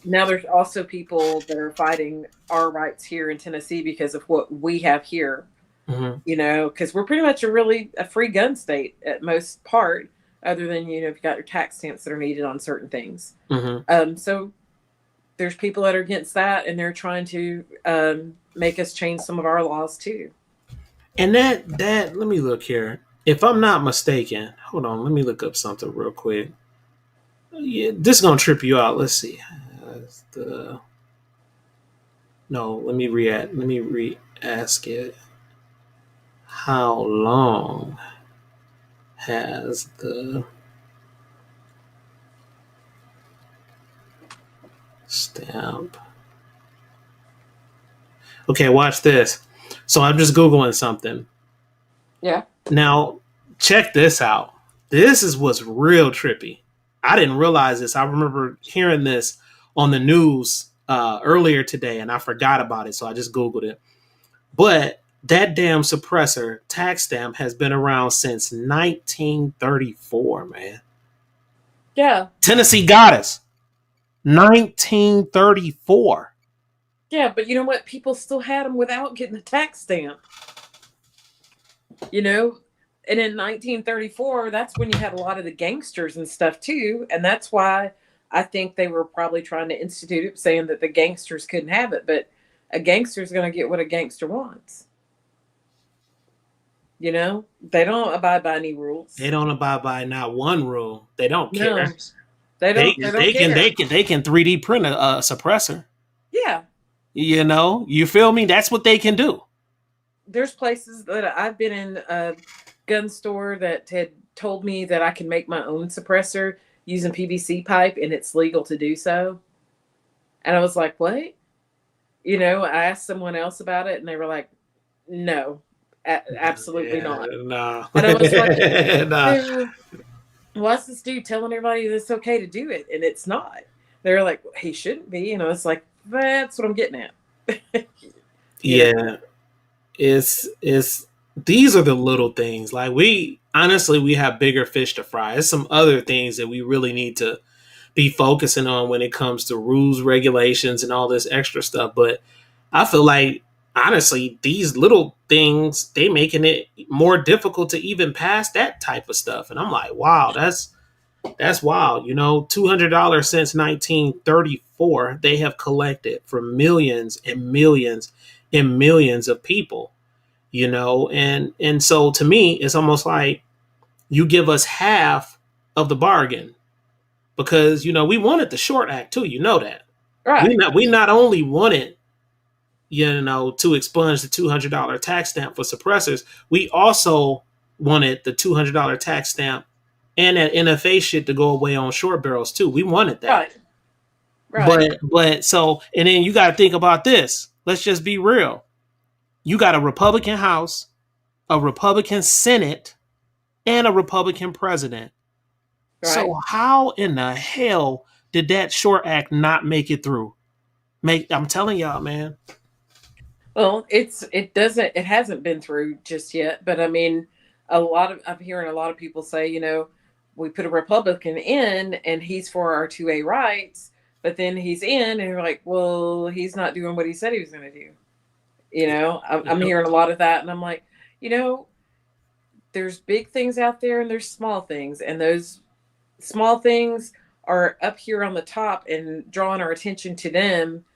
now there's also people that are fighting our rights here in Tennessee because of what we have here. Mm-hmm. You know, because we're pretty much a free gun state at most part, other than you know if you got your tax stamps that are needed on certain things. Mm-hmm. So there's people that are against that, and they're trying to make us change some of our laws too. And that let me look here. If I'm not mistaken, hold on, let me look up something real quick. Yeah, this is gonna trip you out. Let's see. No, let me re-ask it. How long has the stamp? Okay, watch this. So I'm just Googling something. Yeah. Now, check this out. This is what's real trippy. I didn't realize this. I remember hearing this on the news earlier today, and I forgot about it, so I just Googled it. But that damn suppressor tax stamp has been around since 1934, man. Yeah. Tennessee got us. 1934. Yeah, but you know what? People still had them without getting the tax stamp. You know, and in 1934, that's when you had a lot of the gangsters and stuff too, and that's why I think they were probably trying to institute it, saying that the gangsters couldn't have it. But a gangster is going to get what a gangster wants. You know, they don't abide by any rules. They don't abide by not one rule. They don't No, care. they don't. They can 3D print a suppressor. Yeah. You know, you feel me? That's what they can do. There's places that I've been in a gun store that had told me that I can make my own suppressor using PVC pipe and it's legal to do so. And I was like, what? I asked someone else about it, and they were like, "No, absolutely Yeah, not." nah. And I was like, Nah. "So why's this dude telling everybody that it's okay to do it, and it's not?" They were like, "He shouldn't be," and I was like, "That's what I'm getting at." you know, Yeah, it's these are the little things. Like we honestly we have bigger fish to fry. There's some other things that we really need to be focusing on when it comes to rules, regulations, and all this extra stuff. But I feel like honestly, these little things they making it more difficult to even pass that type of stuff. And I'm like, wow, that's wild. $200 since 1934 they have collected from millions and millions and millions of people. And so to me, it's almost like you give us half of the bargain because we wanted the short act too. That we right, not only wanted to expunge the $200 tax stamp for suppressors, we also wanted the $200 tax stamp and that NFA shit to go away on short barrels too. We wanted that, right, right, but so and then you got to think about this. Let's just be real. You got a Republican House, a Republican Senate, and a Republican president. right. So how in the hell did that short act not make it through? I'm telling y'all, man. Well, it hasn't been through just yet, but I mean, I'm hearing a lot of people say, we put a Republican in and he's for our 2A rights, but then he's in and you're like, well, he's not doing what he said he was going to do. I'm Yep. hearing a lot of that, and I'm like, you know, there's big things out there and there's small things, and those small things are up here on the top and drawing our attention to them,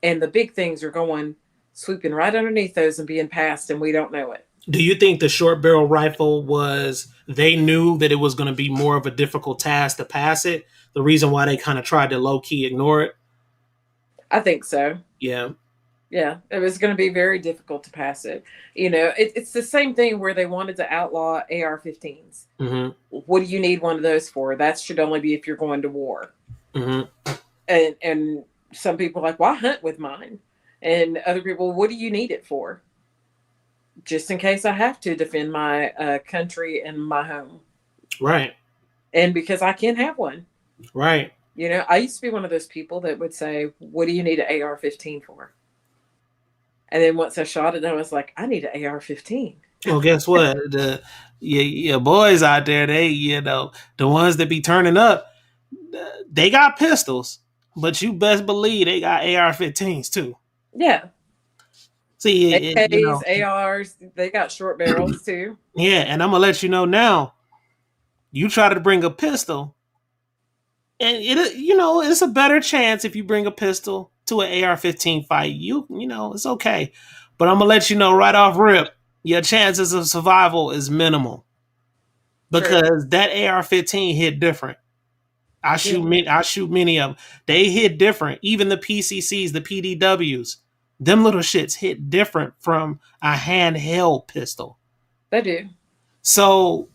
and the big things are going swooping right underneath those and being passed, and we don't know it. Do you think the short barrel rifle they knew that it was going to be more of a difficult task to pass it? The reason why they kind of tried to low key ignore it? I think so. Yeah. Yeah, it was going to be very difficult to pass it. It's the same thing where they wanted to outlaw AR-15s. Mm-hmm. What do you need one of those for? That should only be if you're going to war. Mm-hmm. And some people are like, why hunt with mine? And other people, what do you need it for? Just in case I have to defend my country and my home. Right. And because I can have one. Right. I used to be one of those people that would say, what do you need an AR-15 for? And then once I shot it, I was like, I need an AR-15. Well, guess what? Your boys out there, they, the ones that be turning up, they got pistols, but you best believe they got AR-15s too. Yeah. See, AKs, ARs, they got short barrels too. Yeah, and I'm gonna let you know now. You try to bring a pistol, and it's a better chance if you bring a pistol to an AR-15 fight. It's okay, but I'm gonna let you know right off rip, your chances of survival is minimal because True. that AR-15 hit different. I shoot many of them. They hit different. Even the PCCs, the PDWs, them little shits hit different from a handheld pistol. They do. So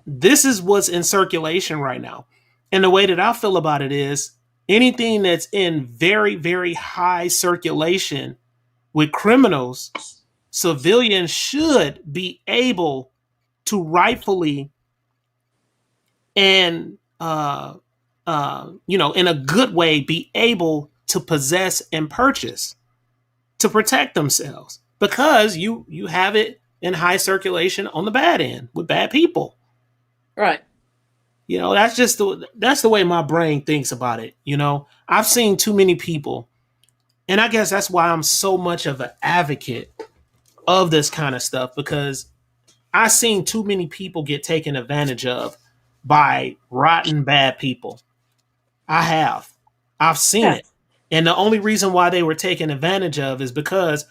this is what's in circulation right now. And the way that I feel about it is anything that's in very, very high circulation with criminals, civilians should be able to rightfully and in a good way, be able to possess and purchase to protect themselves because you have it in high circulation on the bad end with bad people. Right. That's the way my brain thinks about it. I've seen too many people, and I guess that's why I'm so much of an advocate of this kind of stuff because I've seen too many people get taken advantage of by rotten bad people. I have. I've seen Yeah. it. And the only reason why they were taken advantage of is because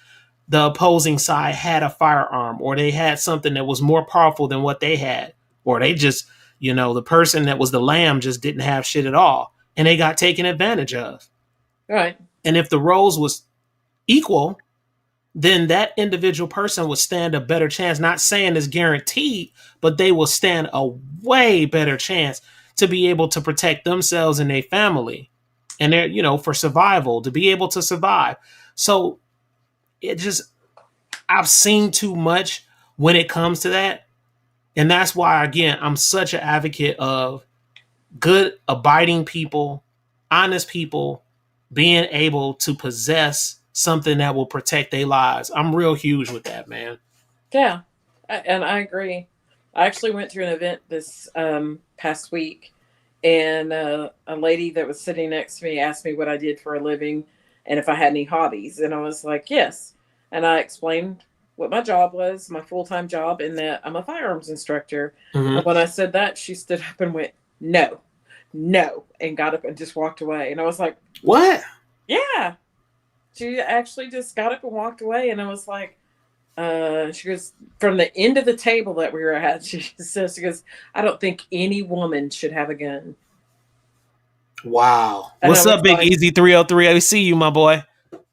the opposing side had a firearm or they had something that was more powerful than what they had. Or they just, the person that was the lamb just didn't have shit at all. And they got taken advantage of. Right. And if the roles was equal, then that individual person would stand a better chance. Not saying it's guaranteed, but they will stand a way better chance to be able to protect themselves and their family and their, for survival, to be able to survive. So it just, I've seen too much when it comes to that. And that's why, again, I'm such an advocate of good, abiding people, honest people being able to possess something that will protect their lives. I'm real huge with that, man. Yeah, and I agree. I actually went to an event this past week, and a lady that was sitting next to me asked me what I did for a living and if I had any hobbies. And I was like, yes. And I explained what my job was, my full time job, and that I'm a firearms instructor. Mm-hmm. And when I said that, she stood up and went, no, no, and got up and just walked away. And I was like, What? yeah. She actually just got up and walked away. And I was like, she goes, from the end of the table that we were at, she says, she goes, I don't think any woman should have a gun. Wow. And What's I up, was Big like, Easy 303? I see you, my boy.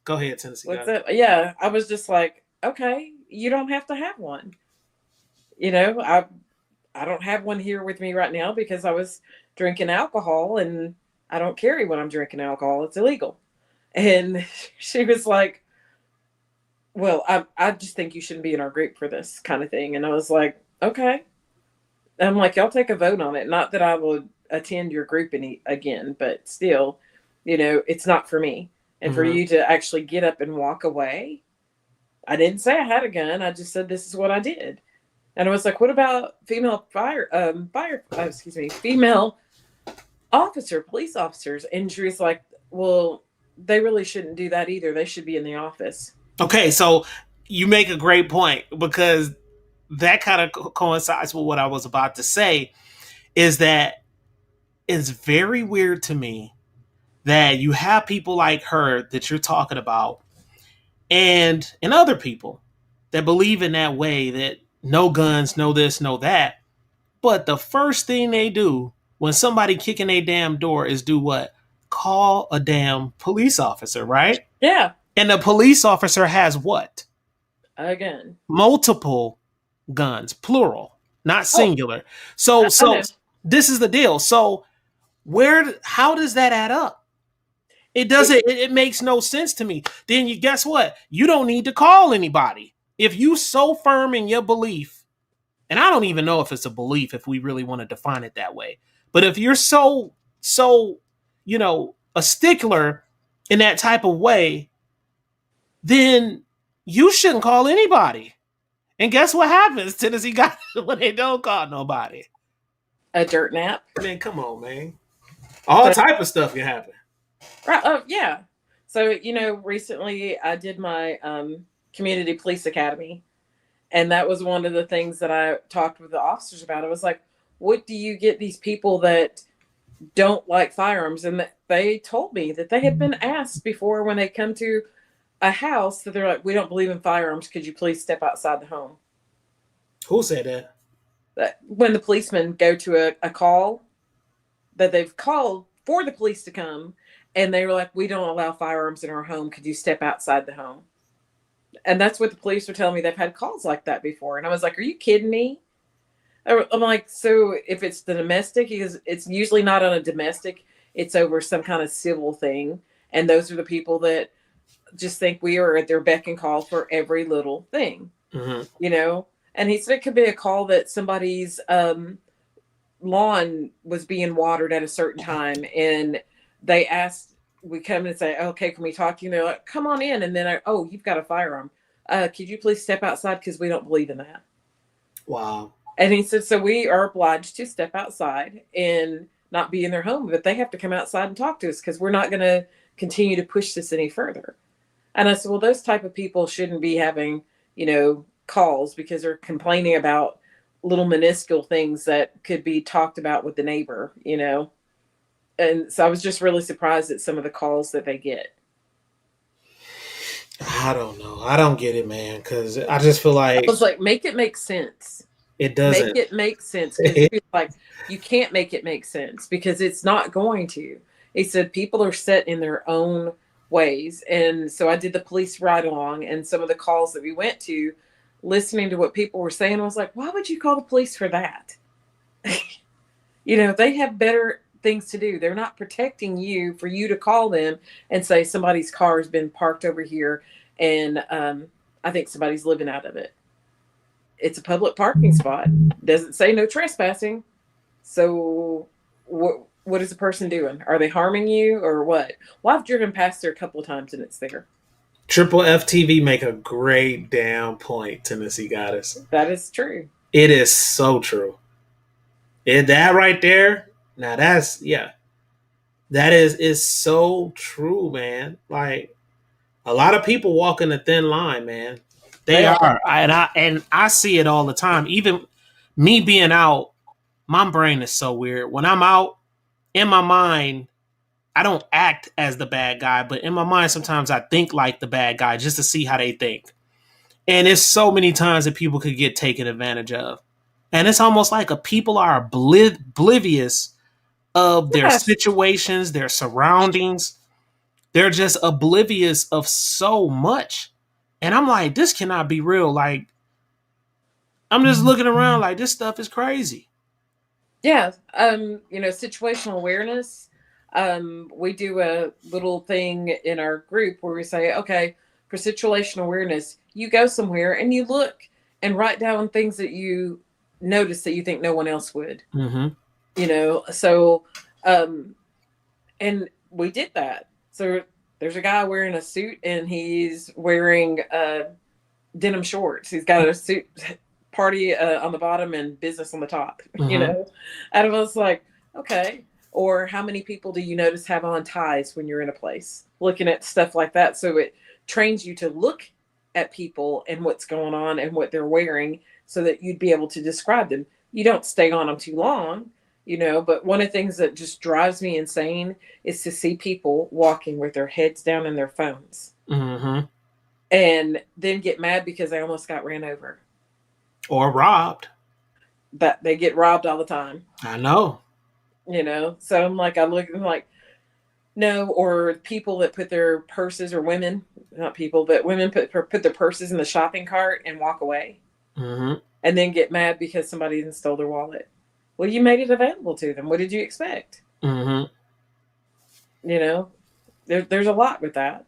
Go ahead, Tennessee what's guy. up? Yeah, I was just like, okay, you don't have to have one. You know, I don't have one here with me right now because I was drinking alcohol, and I don't carry when I'm drinking alcohol. It's illegal. And she was like, well, I just think you shouldn't be in our group for this kind of thing. And I was like, okay. I'm like, y'all take a vote on it. Not that I would attend your group again, but still, you know, it's not for me. And for Mhm. you to actually get up and walk away, I didn't say I had a gun. I just said this is what I did. And I was like, what about female female police officers? And she was like, well, they really shouldn't do that either. They should be in the office. Okay, so you make a great point, because that kind of coincides with what I was about to say, is that it's very weird to me that you have people like her that you're talking about, and other people that believe in that way, that no guns, no this, no that. But the first thing they do when somebody kicking a damn door is do what? Call a damn police officer, right? Yeah, And the police officer has what? a gun. Multiple guns, plural, not Oh, singular. So I know. this is the deal. So how does that add up? It doesn't, it makes no sense to me. Then you guess what? You don't need to call anybody. If you so firm in your belief, and I don't even know if it's a belief if we really want to define it that way. But if you're so, a stickler in that type of way, then you shouldn't call anybody. And guess what happens? Tennessee got when they don't call nobody. A dirt nap. Man, come on, man. All So, type of stuff can happen. right. Oh, yeah. So, you know, recently I did my community police academy. And that was one of the things that I talked with the officers about. I was like, what do you get these people that don't like firearms? And they told me that they had been asked before when they come to a house that they're like, we don't believe in firearms. Could you please step outside the home? Who said that? When the policemen go to a call that they've called for the police to come, and they were like, we don't allow firearms in our home. Could you step outside the home? And that's what the police were telling me. They've had calls like that before. And I was like, are you kidding me? I'm like, so if it's the domestic, because it's usually not on a domestic, it's over some kind of civil thing. And those are the people that just think we are at their beck and call for every little thing, Mm-hmm. you know? And he said it could be a call that somebody's lawn was being watered at a certain time. And they asked, we come and say, okay, can we talk to you? And they're like, come on in. And then, oh, you've got a firearm. Could you please step outside? Because we don't believe in that. Wow. And he said, so we are obliged to step outside and not be in their home, but they have to come outside and talk to us because we're not going to continue to push this any further. And I said, well, those type of people shouldn't be having, you know, calls because they're complaining about little minuscule things that could be talked about with the neighbor, you know? And so I was just really surprised at some of the calls that they get. I don't know. I don't get it, man, because I just feel like I was like, make it make sense. it doesn't. Make it make sense. Because like, you can't make it make sense because it's not going to. He said people are set in their own ways. And so I did the police ride along, and some of the calls that we went to, listening to what people were saying, I was like, why would you call the police for that? You know, they have better things to do. They're not protecting you for you to call them and say somebody's car has been parked over here and I think somebody's living out of it. It's a public parking spot. Doesn't say no trespassing. So what is the person doing? Are they harming you or what? Well, I've driven past there a couple of times and it's there. Triple FTV make a great damn point, Tennessee Goddess. That is true. It is so true. That right there, now that's, yeah. That is so true, man. Like, a lot of people walking a thin line, man. They are. And I see it all the time. Even me being out, my brain is so weird. When I'm out, in my mind, I don't act as the bad guy, but in my mind, sometimes I think like the bad guy just to see how they think. And it's so many times that people could get taken advantage of. And it's almost like people are oblivious of their situations, their surroundings. They're just oblivious of so much. And I'm like, this cannot be real. Like, I'm just looking around like this stuff is crazy. Yeah. Situational awareness. We do a little thing in our group where we say, okay, for situational awareness, you go somewhere and you look and write down things that you notice that you think no one else would. Mm-hmm. So and we did that. So there's a guy wearing a suit and he's wearing denim shorts. He's got a suit party on the bottom and business on the top. Mm-hmm. And I was like, okay. Or how many people do you notice have on ties when you're in a place? Looking at stuff like that. So it trains you to look at people and what's going on and what they're wearing so that you'd be able to describe them. You don't stay on them too long, but one of the things that just drives me insane is to see people walking with their heads down in their phones. Mm-hmm. And then get mad because they almost got ran over. Or robbed. That they get robbed all the time. I know. So I'm like, I look and I'm like, no, or people that put their purses, or women, not people, but women put their purses in the shopping cart and walk away. Mm-hmm. And then get mad because somebody stole their wallet. Well, you made it available to them. What did you expect? Mm-hmm. There's a lot with that.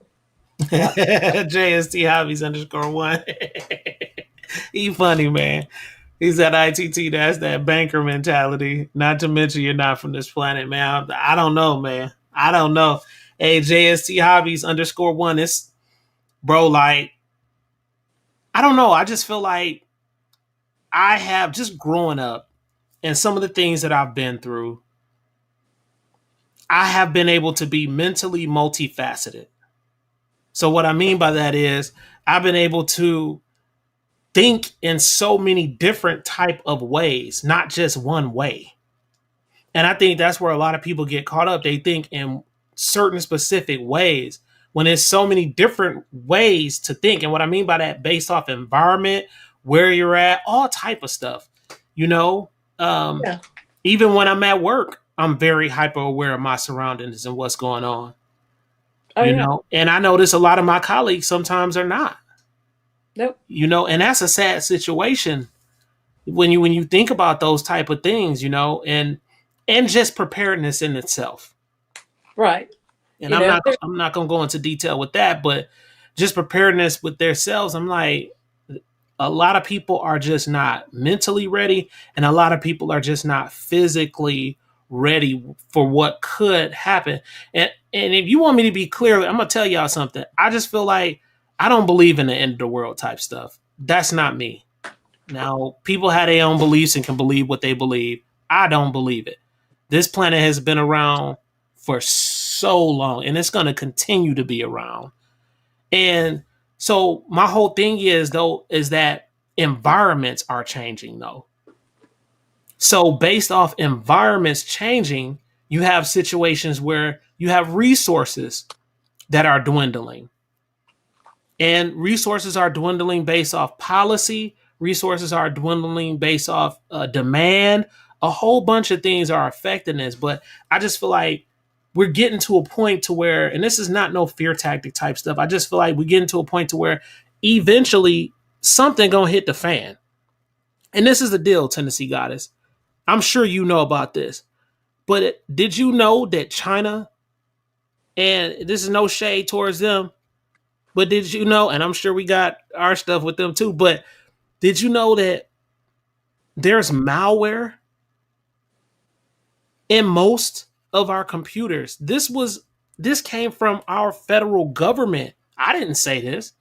JST Hobbies _1. He funny, man. He's at I.T.T. That's that banker mentality. Not to mention you're not from this planet, man. I don't know, man. I don't know. Hey, JST Hobbies _1. It's, bro, like, I don't know. I just feel like I have just growing up and some of the things that I've been through, I have been able to be mentally multifaceted. So what I mean by that is I've been able to think in so many different type of ways, not just one way. And I think that's where a lot of people get caught up. They think in certain specific ways when there's so many different ways to think. And what I mean by that, based off environment, where you're at, all type of stuff, Yeah. Even when I'm at work, I'm very hyper aware of my surroundings and what's going on. And I notice a lot of my colleagues sometimes are not. Nope. And that's a sad situation when you think about those type of things, and just preparedness in itself. Right. And I'm not going to go into detail with that, but just preparedness with themselves. I'm like, a lot of people are just not mentally ready, and a lot of people are just not physically ready for what could happen. And if you want me to be clear, I'm going to tell y'all something. I just feel like I don't believe in the end of the world type stuff. That's not me. Now, people have their own beliefs and can believe what they believe. I don't believe it. This planet has been around for so long, and it's going to continue to be around. And so my whole thing is that environments are changing, though. So based off environments changing, you have situations where you have resources that are dwindling. And resources are dwindling based off policy. Resources are dwindling based off demand. A whole bunch of things are affecting this. But I just feel like we're getting to a point to where, and this is not no fear tactic type stuff. I just feel like we're getting to a point to where eventually something gonna hit the fan. And this is the deal, Tennessee Goddess. I'm sure you know about this. But did you know that China, and this is no shade towards them, But did you know, and I'm sure we got our stuff with them too, but did you know that there's malware in most of our computers? This came from our federal government. I didn't say this.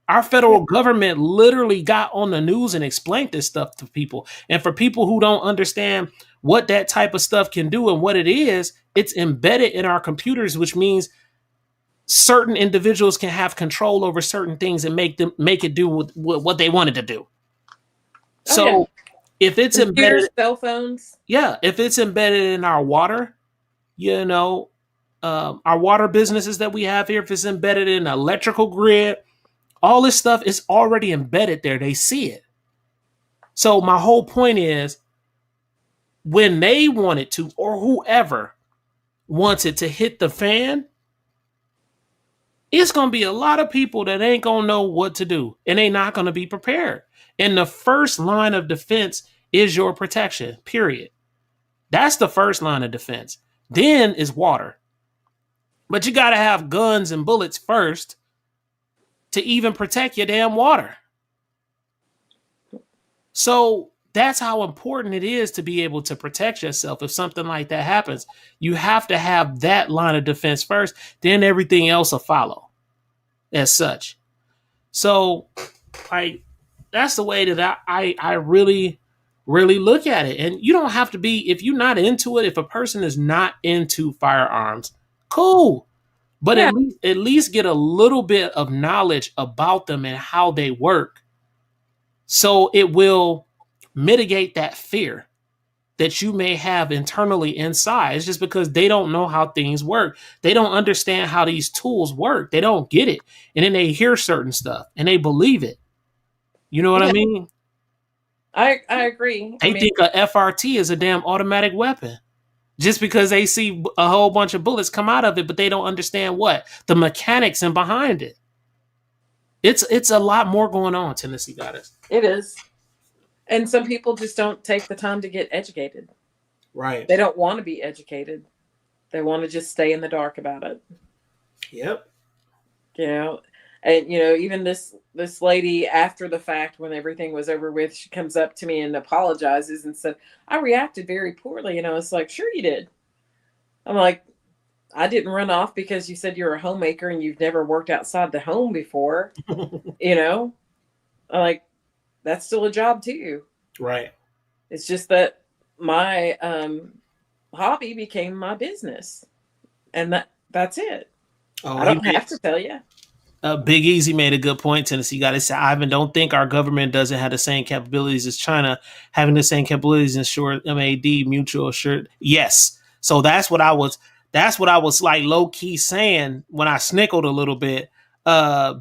Our federal government literally got on the news and explained this stuff to people. And for people who don't understand what that type of stuff can do and what it is, it's embedded in our computers, which means certain individuals can have control over certain things and make it do what they wanted to do. Oh yeah. So if it's Computers, embedded, cell phones. yeah, if it's embedded in our water, you know, our water businesses that we have here, if it's embedded in the electrical grid, all this stuff is already embedded there. They see it. So my whole point is, when they want it to, or whoever wants it to hit the fan, it's going to be a lot of people that ain't going to know what to do, and they not going to be prepared. And the first line of defense is your protection, period. That's the first line of defense. Then is water. But you got to have guns and bullets first to even protect your damn water. So that's how important it is to be able to protect yourself if something like that happens. You have to have that line of defense first, then everything else will follow as such. So, like, that's the way that I really, really look at it. And you don't have to be, if you're not into it, if a person is not into firearms, cool. But Yeah. at least get a little bit of knowledge about them and how they work. So it will mitigate that fear that you may have internally inside. It's just because they don't know how things work. They don't understand how these tools work. They don't get it. And then they hear certain stuff and they believe it. You know what I Yeah. mean? I agree. They think a FRT is a damn automatic weapon just because they see a whole bunch of bullets come out of it, but they don't understand what the mechanics and behind it. It's a lot more going on. Tennessee Goddess. It is. And some people just don't take the time to get educated. Right. They don't want to be educated. They want to just stay in the dark about it. Yep. You know, and even this lady, after the fact, when everything was over with, she comes up to me and apologizes and said, "I reacted very poorly." And I was like, "Sure you did." I'm like, "I didn't run off because you said you're a homemaker and you've never worked outside the home before." I'm like, that's still a job too. Right. It's just that my hobby became my business, and that's it. Oh, I don't have to tell you. Big Easy made a good point, Tennessee. Got to say, Ivan, don't think our government doesn't have the same capabilities as China, having the same capabilities ensure MAD, mutual assured. Yes. So that's what I was like low key saying when I snickled a little bit.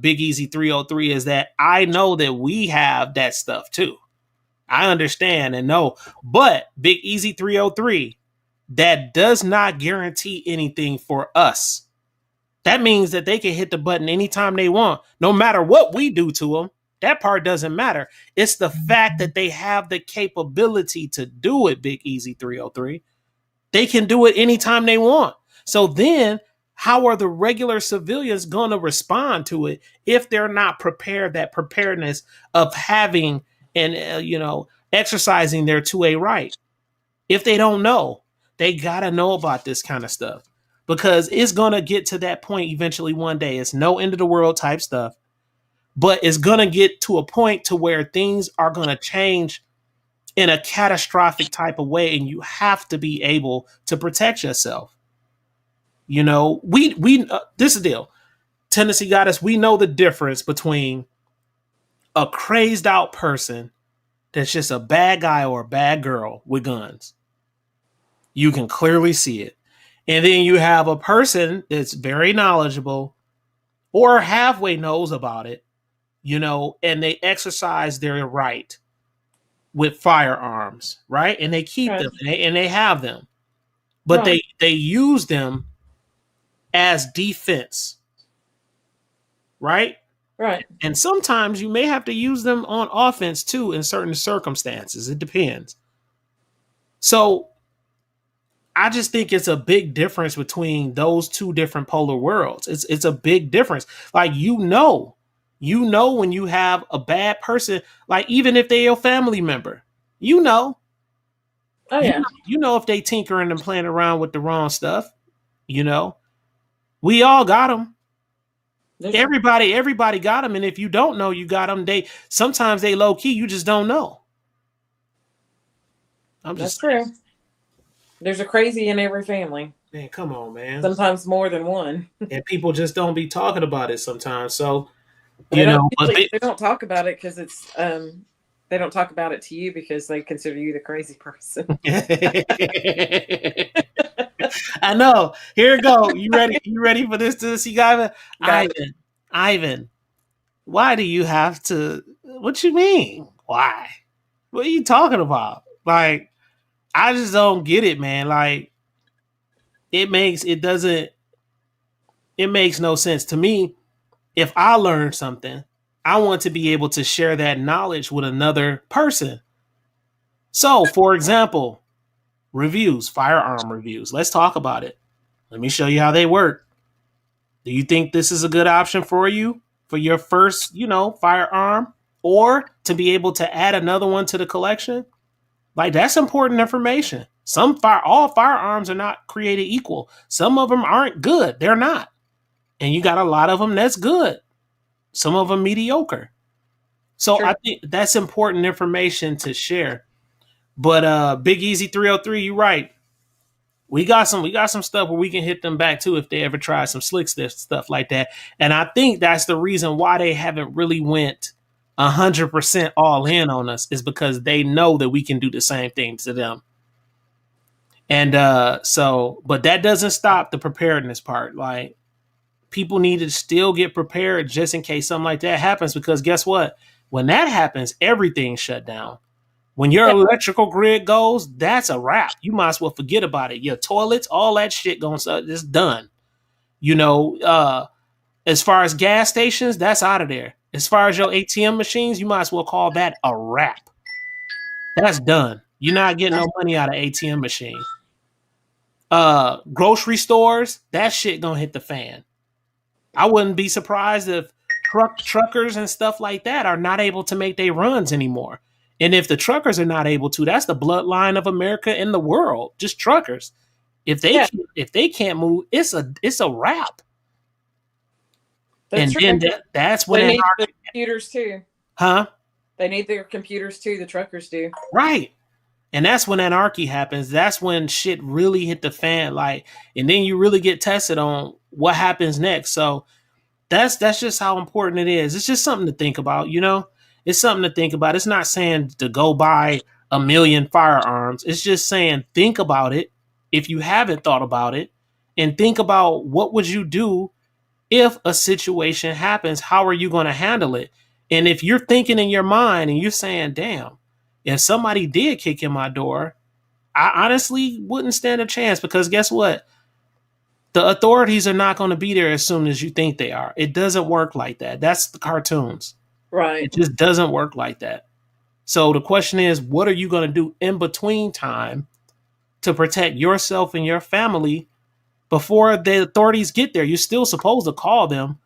Big Easy 303 is that I know that we have that stuff too. I understand and know, but Big Easy 303, that does not guarantee anything for us. That means that they can hit the button anytime they want, no matter what we do to them. That part doesn't matter. It's the fact that they have the capability to do it, Big Easy 303. They can do it anytime they want. So then, how are the regular civilians going to respond to it if they're not prepared? That preparedness of having and, exercising their 2A right. If they don't know, they got to know about this kind of stuff. Because it's going to get to that point eventually one day. It's no end of the world type stuff. But it's going to get to a point to where things are going to change in a catastrophic type of way. And you have to be able to protect yourself. We this is the deal. Tennessee Goddess, we know the difference between a crazed out person that's just a bad guy or a bad girl with guns. You can clearly see it. And then you have a person that's very knowledgeable or halfway knows about it, and they exercise their right with firearms, right? And they keep Right. them and they have them, but Right. they use them as defense, right? Right. And sometimes you may have to use them on offense too in certain circumstances. It depends. So I just think it's a big difference between those two different polar worlds. It's a big difference. Like you know when you have a bad person, like even if they're your family member, you know, Oh yeah. you know if they tinkering and playing around with the wrong stuff. You know, we all got them. There's, Everybody got them, and if you don't know you got them, they sometimes they low key. You just don't know. I'm that's just true. There's a crazy in every family. man, come on, man. Sometimes more than one. And people just don't be talking about it sometimes. So They you don't know, but usually, they don't talk about it because it's they don't talk about it to you because they consider you the crazy person. I know. Here we go. You ready? You ready for this, Tennessee guy? Got Ivan, why do you have to? What you mean? Why? What are you talking about? Like, I just don't get it, man. Like, it makes no sense to me. If I learn something, I want to be able to share that knowledge with another person. So, for example, reviews, firearm reviews. Let's talk about it. Let me show you how they work. Do you think this is a good option for you for your first, firearm, or to be able to add another one to the collection? Like, that's important information. All firearms are not created equal. Some of them aren't good. They're not. And you got a lot of them that's good. Some of them mediocre. So Sure. I think that's important information to share. But Big Easy 303, you're right. We got some stuff where we can hit them back too if they ever try some slick stuff like that. And I think that's the reason why they haven't really went 100% all in on us, is because they know that we can do the same thing to them. And but that doesn't stop the preparedness part. Like, people need to still get prepared just in case something like that happens, because guess what? When that happens, everything's shut down. When your electrical grid goes, that's a wrap. You might as well forget about it. Your toilets, all that shit it's done. As far as gas stations, that's out of there. As far as your ATM machines, you might as well call that a wrap. That's done. You're not getting no money out of ATM machine. Grocery stores, that shit gonna hit the fan. I wouldn't be surprised if truckers and stuff like that are not able to make their runs anymore. And if the truckers are not able to, that's the bloodline of America and the world. Just truckers. If they can't move, it's a wrap. That's And true. then that's when they need the computers too. Huh? They need their computers too. The truckers do. Right. And that's when anarchy happens. That's when shit really hit the fan. Like, and then you really get tested on what happens next. So that's just how important it is. It's just something to think about, It's something to think about. It's not saying to go buy 1,000,000 firearms. It's just saying think about it if you haven't thought about it, and think about what would you do if a situation happens. How are you going to handle it? And if you're thinking in your mind and you're saying, damn, if somebody did kick in my door, I honestly wouldn't stand a chance, because guess what? The authorities are not going to be there as soon as you think they are. It doesn't work like that. That's the cartoons. Right. It just doesn't work like that. So the question is, what are you going to do in between time to protect yourself and your family before the authorities get there? You're still supposed to call them,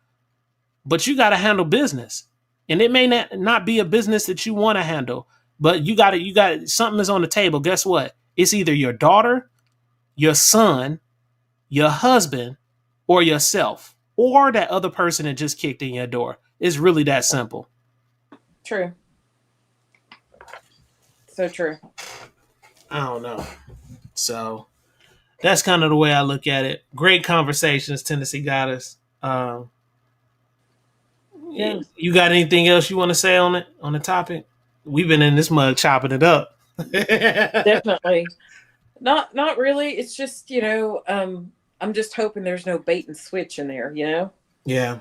but you got to handle business. And it may not be a business that you want to handle, but you got something is on the table. Guess what? It's either your daughter, your son, your husband, or yourself, or that other person that just kicked in your door. It's really that simple. True. So true. I don't know. So that's kind of the way I look at it. Great conversations, Tennessee got us. Yeah. You got anything else you want to say on the topic? We've been in this mug chopping it up. Definitely. Not really. It's just, I'm just hoping there's no bait and switch in there, Yeah.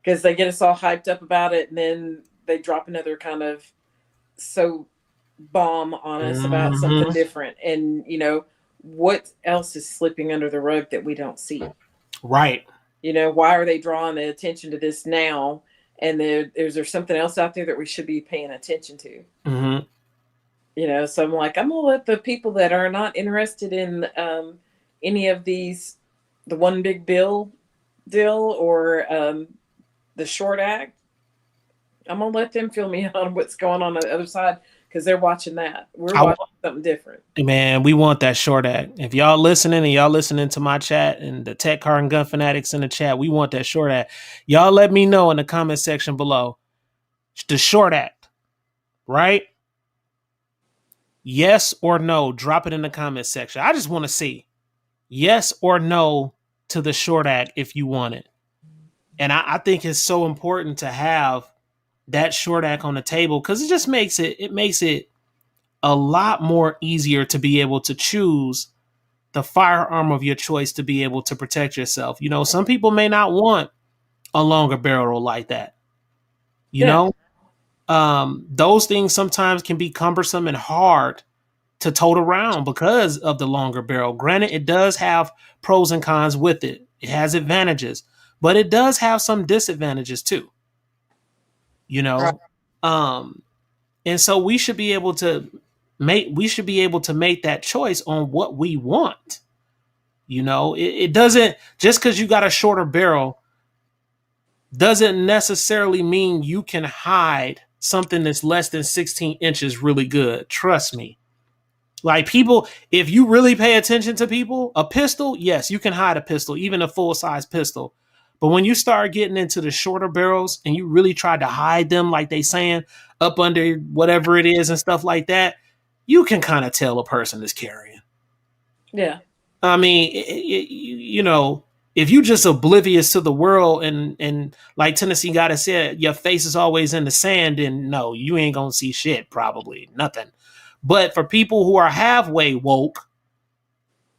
Because they get us all hyped up about it, and then they drop another kind of bomb on us about something different. And, what else is slipping under the rug that we don't see? Right. Why are they drawing the attention to this now? And is there something else out there that we should be paying attention to? Mm-hmm. So I'm like, I'm going to let the people that are not interested in any of these, the one big bill deal or the short act, I'm gonna let them fill me in on what's going on the other side because they're watching that. We're watching something different. Man, we want that short act. If y'all listening and y'all listening to my chat and the Tech Car and Gun Fanatics in the chat, we want that short act. Y'all let me know in the comment section below. The short act, right? Yes or no? Drop it in the comment section. I just want to see yes or no to the short act if you want it. And I think it's so important to have that short act on the table because it just makes it a lot more easier to be able to choose the firearm of your choice to be able to protect yourself. You know, some people may not want a longer barrel like that. You know, those things sometimes can be cumbersome and hard to tote around because of the longer barrel. Granted, it does have pros and cons with it. It has advantages, but it does have some disadvantages too. You know, and so we should be able to make that choice on what we want. You know, it doesn't, just because you got a shorter barrel doesn't necessarily mean you can hide something that's less than 16 inches really good. Trust me. Like, people, if you really pay attention to people, a pistol, yes, you can hide a pistol, even a full-size pistol. But when you start getting into the shorter barrels and you really try to hide them, like they saying, up under whatever it is and stuff like that, you can kind of tell a person is carrying. Yeah. I mean, you know, if you just oblivious to the world and like Tennessee Gotta said, your face is always in the sand, then no, you ain't gonna see shit, probably nothing. But for people who are halfway woke,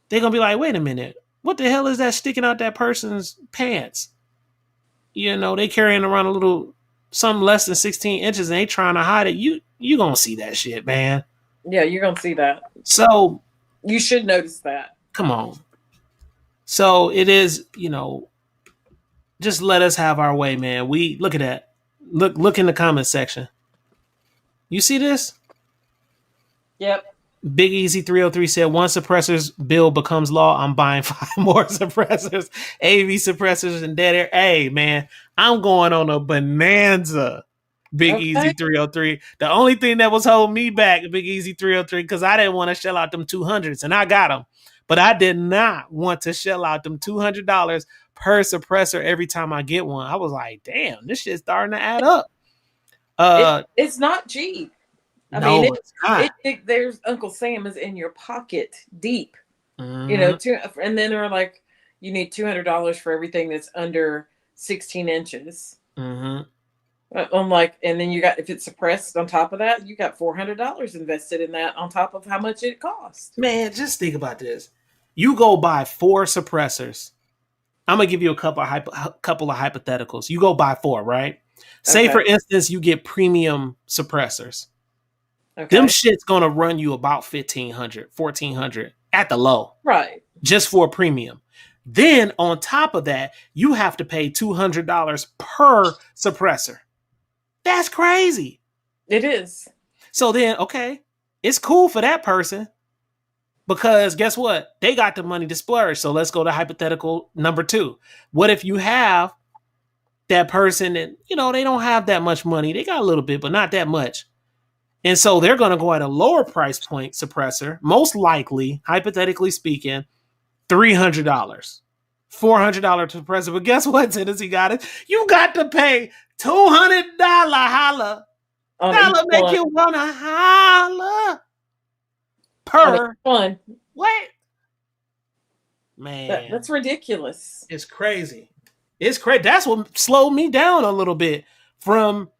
they're gonna be like, wait a minute, what the hell is that sticking out that person's pants? You know, they carrying around a little something less than 16 inches and they trying to hide it. You gonna see that shit, man. Yeah, you're gonna see that. So you should notice that. Come on. So it is, you know, just let us have our way, man. We look at that. Look in the comment section. You see this? Yep. Big Easy 303 said, once suppressors bill becomes law, I'm buying 5 more suppressors, AV suppressors, and dead air. Hey, man, I'm going on a bonanza. Big Easy 303. The only thing that was holding me back, Big Easy 303, because I didn't want to shell out them 200s, and I got them. But I did not want to shell out them $200 per suppressor every time I get one. I was like, damn, this shit's starting to add up. It's not cheap. I no, mean, it's not. There's Uncle Sam is in your pocket deep. Mm-hmm. You know, and then they're like, you need $200 for everything that's under 16 inches. Mm-hmm. I'm like, and then you got, if it's suppressed on top of that, you got $400 invested in that on top of how much it costs. Man, just think about this. You go buy 4 suppressors. I'm gonna give you a couple of hypotheticals. You go buy 4, right? Say for instance, you get premium suppressors. Okay. Them shit's gonna run you about $1,500, $1,400 at the low, right? Just for a premium. Then on top of that, you have to pay $200 per suppressor. That's crazy. It is. So then, okay, it's cool for that person because guess what? They got the money to splurge. So let's go to hypothetical number 2. What if you have that person that, you know, they don't have that much money. They got a little bit, but not that much. And so they're going to go at a lower price point suppressor, most likely, hypothetically speaking, $300, $400 suppressor. But guess what, Tennessee got it? You got to pay $200 holla. Holla make you want to holla per one. What? Man. That's ridiculous. It's crazy. It's crazy. That's what slowed me down a little bit from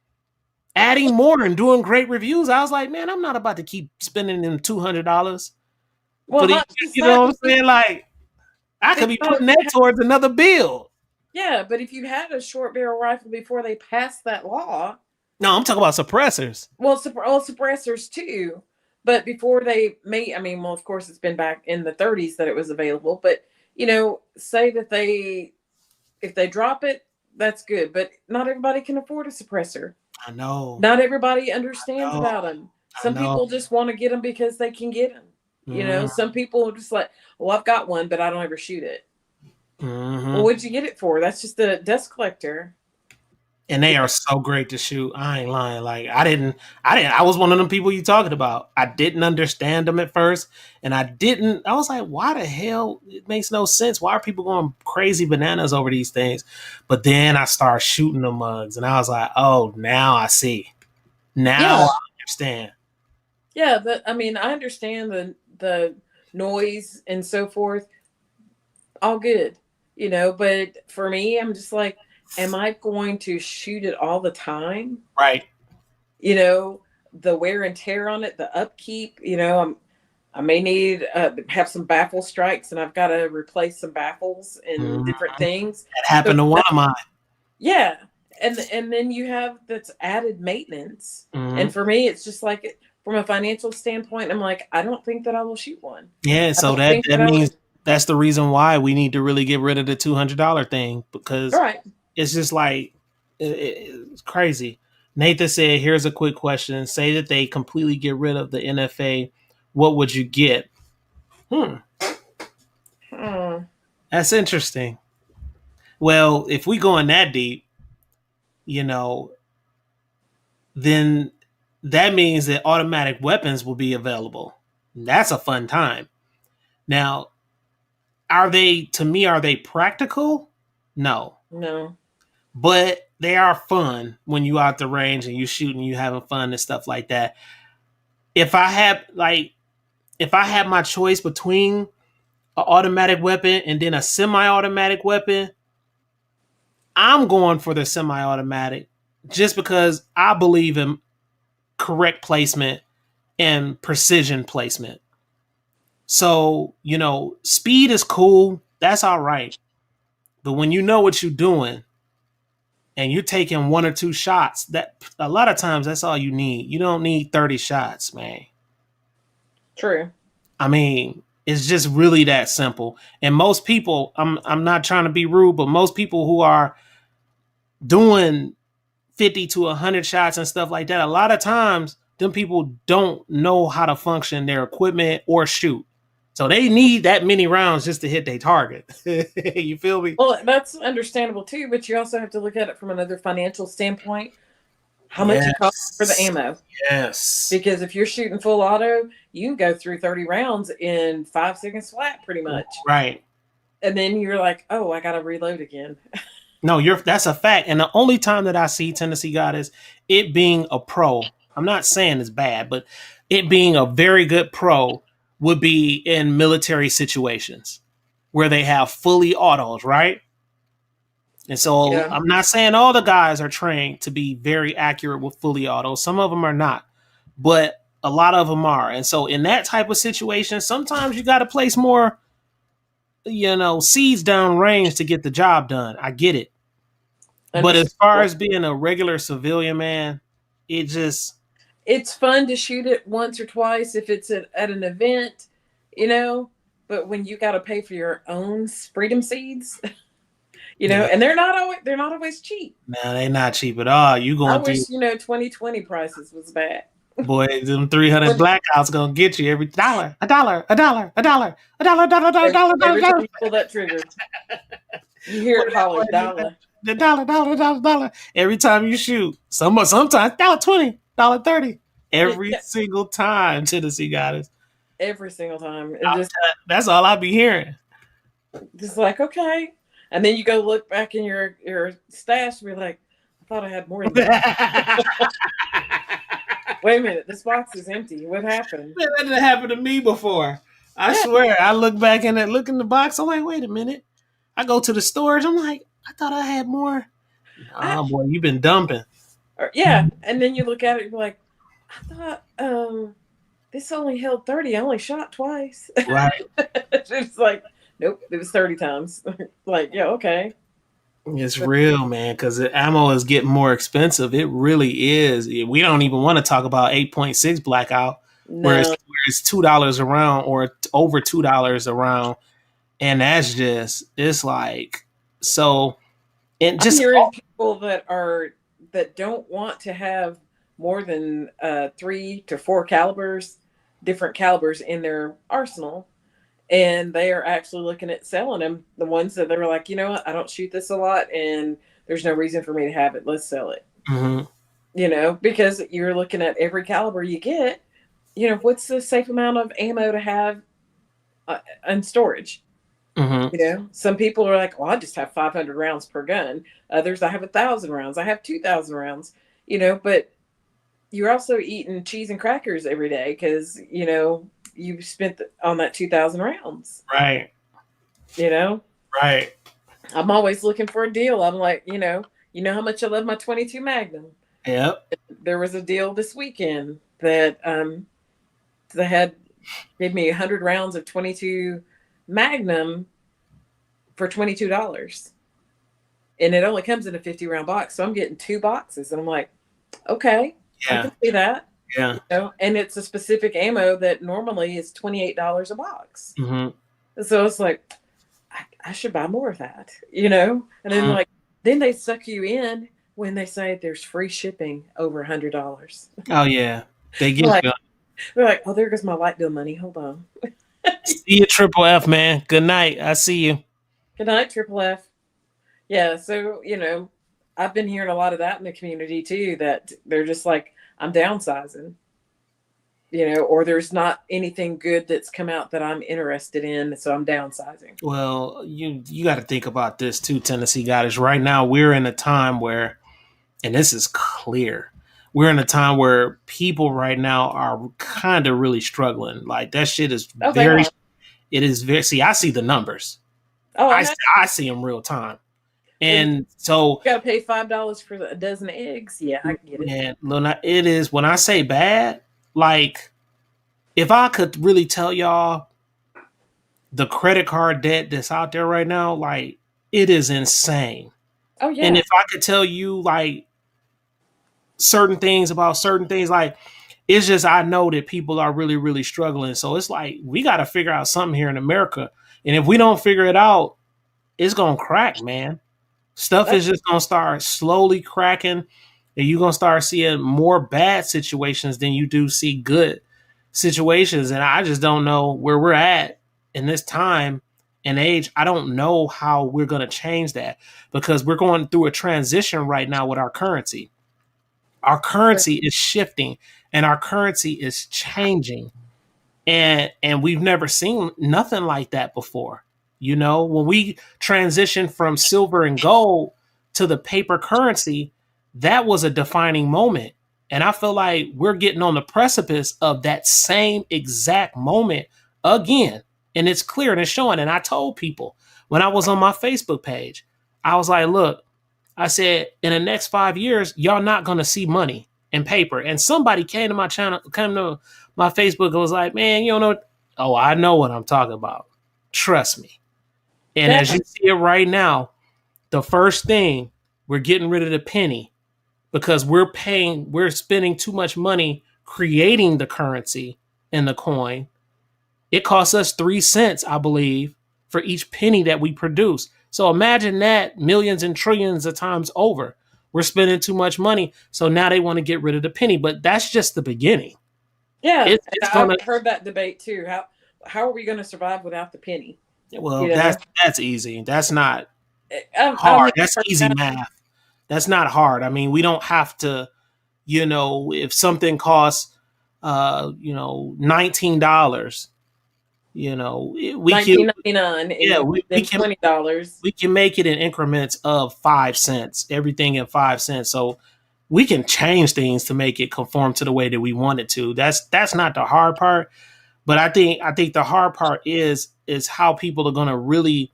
adding more and doing great reviews. I was like, man, I'm not about to keep spending them $200. Well, you know what I'm saying? Like, I could be putting that towards another build. Yeah, but if you had a short barrel rifle before they passed that law. No, I'm talking about suppressors. Well, suppressors too. But before they made, I mean, well, of course, it's been back in the 30s that it was available. But, you know, say that if they drop it, that's good. But not everybody can afford a suppressor. I know. Not everybody understands about them. Some people just want to get them because they can get them. You know, some people are just like, well, I've got one, but I don't ever shoot it. Well, what'd you get it for? That's just a dust collector. And they are so great to shoot. I ain't lying. Like I was one of them people you talking about. I didn't understand them at first, and I was like, why the hell? It makes no sense. Why are people going crazy bananas over these things? But then I started shooting the mugs, and I was like, oh, now I see. Now I understand. Yeah, I mean, I understand the noise and so forth. All good, you know, but for me, I'm just like, am I going to shoot it all the time? Right. You know, the wear and tear on it, the upkeep, you know, I may need have some baffle strikes, and I've got to replace some baffles and different things. That happened to one of mine. Yeah, and then you have that's added maintenance. And for me, it's just like from a financial standpoint, I'm like, I don't think that I will shoot one. Yeah, so that means that's the reason why we need to really get rid of the $200 thing, because it's just like it's crazy. Nathan said, here's a quick question. Say that they completely get rid of the NFA. What would you get? That's interesting. Well, if we go in that deep, you know, then that means that automatic weapons will be available. That's a fun time. Now, are they practical? No. But they are fun when you out the range and you shooting, you having fun and stuff like that. If I had my choice between an automatic weapon and then a semi-automatic weapon, I'm going for the semi-automatic just because I believe in correct placement and precision placement. So, you know, speed is cool. That's all right. But when you know what you're doing and you're taking one or two shots, that a lot of times that's all you need. You don't need 30 shots, man. True. I mean, it's just really that simple. And most people, I'm not trying to be rude, but most people who are doing 50 to 100 shots and stuff like that, a lot of times them people don't know how to function their equipment or shoot. So they need that many rounds just to hit their target. You feel me? Well, that's understandable too, but you also have to look at it from another financial standpoint. How much it costs for the ammo. Yes. Because if you're shooting full auto, you can go through 30 rounds in 5 seconds flat, pretty much. Right. And then you're like, oh, I got to reload again. No, that's a fact. And the only time that I see Tennessee God is it being a pro. I'm not saying it's bad, but it being a very good pro would be in military situations where they have fully autos, right? And so I'm not saying all the guys are trained to be very accurate with fully autos. Some of them are not, but a lot of them are. And so in that type of situation, sometimes you got to place more, you know, seeds down range to get the job done. I get it. But as far as being a regular civilian, man, it's fun to shoot it once or twice if it's at an event, you know, but when you got to pay for your own freedom seeds, you know, and they're not always cheap. No, they're not cheap at all. You going through, you know, 2020 prices was bad. Boy, them 300 blackouts gonna get you every $1. Every time you pull that trigger, you hear it holler $1. The dollar. Every time you shoot, sometimes $1.20, $1.30. Every single time, Tennessee got us. Every single time. That's all I be hearing. Just like, okay. And then you go look back in your stash and be like, I thought I had more than that. Wait a minute, this box is empty. What happened? That didn't happen to me before. I swear. I look back in the box. I'm like, wait a minute. I go to the storage. I'm like, I thought I had more. Oh boy, you've been dumping. Yeah, and then you look at it and you're like, I thought this only held 30. I only shot twice. Right. It's like, nope, it was 30 times. Like, yeah, okay. It's real, man, because the ammo is getting more expensive. It really is. We don't even want to talk about 8.6 blackout, where it's $2 a round or over $2 a round, and that's just it's like so. And just I'm hearing people that don't want to have more than 3 to 4 calibers. different calibers in their arsenal, and they are actually looking at selling them. The ones that they were like, you know what, I don't shoot this a lot, and there's no reason for me to have it. Let's sell it. Mm-hmm. You know, because you're looking at every caliber you get. You know, what's the safe amount of ammo to have in storage? Mm-hmm. You know, some people are like, well, I just have 500 rounds per gun. Others, I have 1,000 rounds. I have 2,000 rounds. You know, but you're also eating cheese and crackers every day because, you know, you spent on that 2,000 rounds. Right. You know, Right. I'm always looking for a deal. I'm like, you know how much I love my 22 Magnum. Yep. There was a deal this weekend that they had gave me 100 rounds of 22 Magnum for $22. And it only comes in a 50 round box. So I'm getting 2 boxes. And I'm like, okay, I Yeah. can see that. Yeah. You know? And it's a specific ammo that normally is $28 a box. Mm-hmm. So it's like, I should buy more of that, you know? And then Mm-hmm. then they suck you in when they say there's free shipping over $100. Oh yeah. They get Like, you. they're like, oh, there goes my light bill money. Hold on. See you, Triple F, man. Good night. I see you. Good night, Triple F. Yeah, so, you know, I've been hearing a lot of that in the community too, that they're just like, I'm downsizing, you know, or there's not anything good that's come out that I'm interested in, so I'm downsizing. Well, you got to think about this too, Tennessee guys. Right now, we're in a time where, and this is clear, we're in a time where people right now are kind of really struggling. Like that shit is Oh, they very. are. It is very. See, I see the numbers. Oh, I know. I see them real time, When you and so got to pay $5 for a dozen eggs, yeah, I get it. man, Luna, it is when I say bad. Like, if I could really tell y'all the credit card debt that's out there right now, like it is insane. Oh yeah. And if I could tell you like certain things about certain things, like it's just I know that people are really, really struggling. So it's like we got to figure out something here in America. And if we don't figure it out, it's gonna crack, man. Stuff is just gonna start slowly cracking, and you're gonna start seeing more bad situations than you do see good situations. And I just don't know where we're at in this time and age. I don't know how we're gonna change that because we're going through a transition right now with our currency. Our currency is shifting and our currency is changing. And we've never seen nothing like that before. You know, when we transitioned from silver and gold to the paper currency, that was a defining moment. And I feel like we're getting on the precipice of that same exact moment again. And it's clear and it's showing. And I told people when I was on my Facebook page, I was like, look, I said, in the next 5 years, y'all not going to see money in paper. And somebody came to my channel, came to my Facebook and was like, man, you don't know. Oh, I know what I'm talking about. Trust me. And as you see it right now, the first thing, we're getting rid of the penny because we're spending too much money creating the currency and the coin. It costs us 3 cents, I believe, for each penny that we produce. So imagine that millions and trillions of times over. We're spending too much money. So now they want to get rid of the penny, but that's just the beginning. Yeah, It's gonna. I've heard that debate too. How are we going to survive without the penny? Well, You know? that's easy. That's not I hard. mean, That's easy math. That's not hard. I mean, we don't have to, if something costs, $19, we can, $19.99 yeah, and then $20. we can make it in increments of 5 cents, everything in 5 cents. So we can change things to make it conform to the way that we want it to. That's not the hard part. But I think the hard part is how people are going to really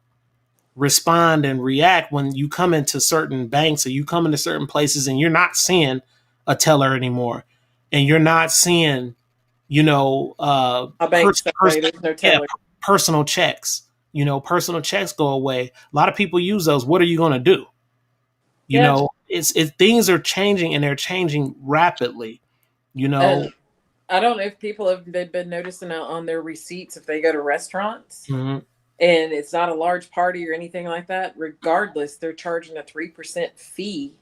respond and react when you come into certain banks or you come into certain places and you're not seeing a teller anymore, and you're not seeing, A bank there's no teller. personal checks. Personal checks go away. A lot of people use those. What are you going to do? It's things are changing and they're changing rapidly. I don't know if they've been noticing on their receipts if they go to restaurants Mm-hmm. and it's not a large party or anything like that. Regardless, they're charging a 3% fee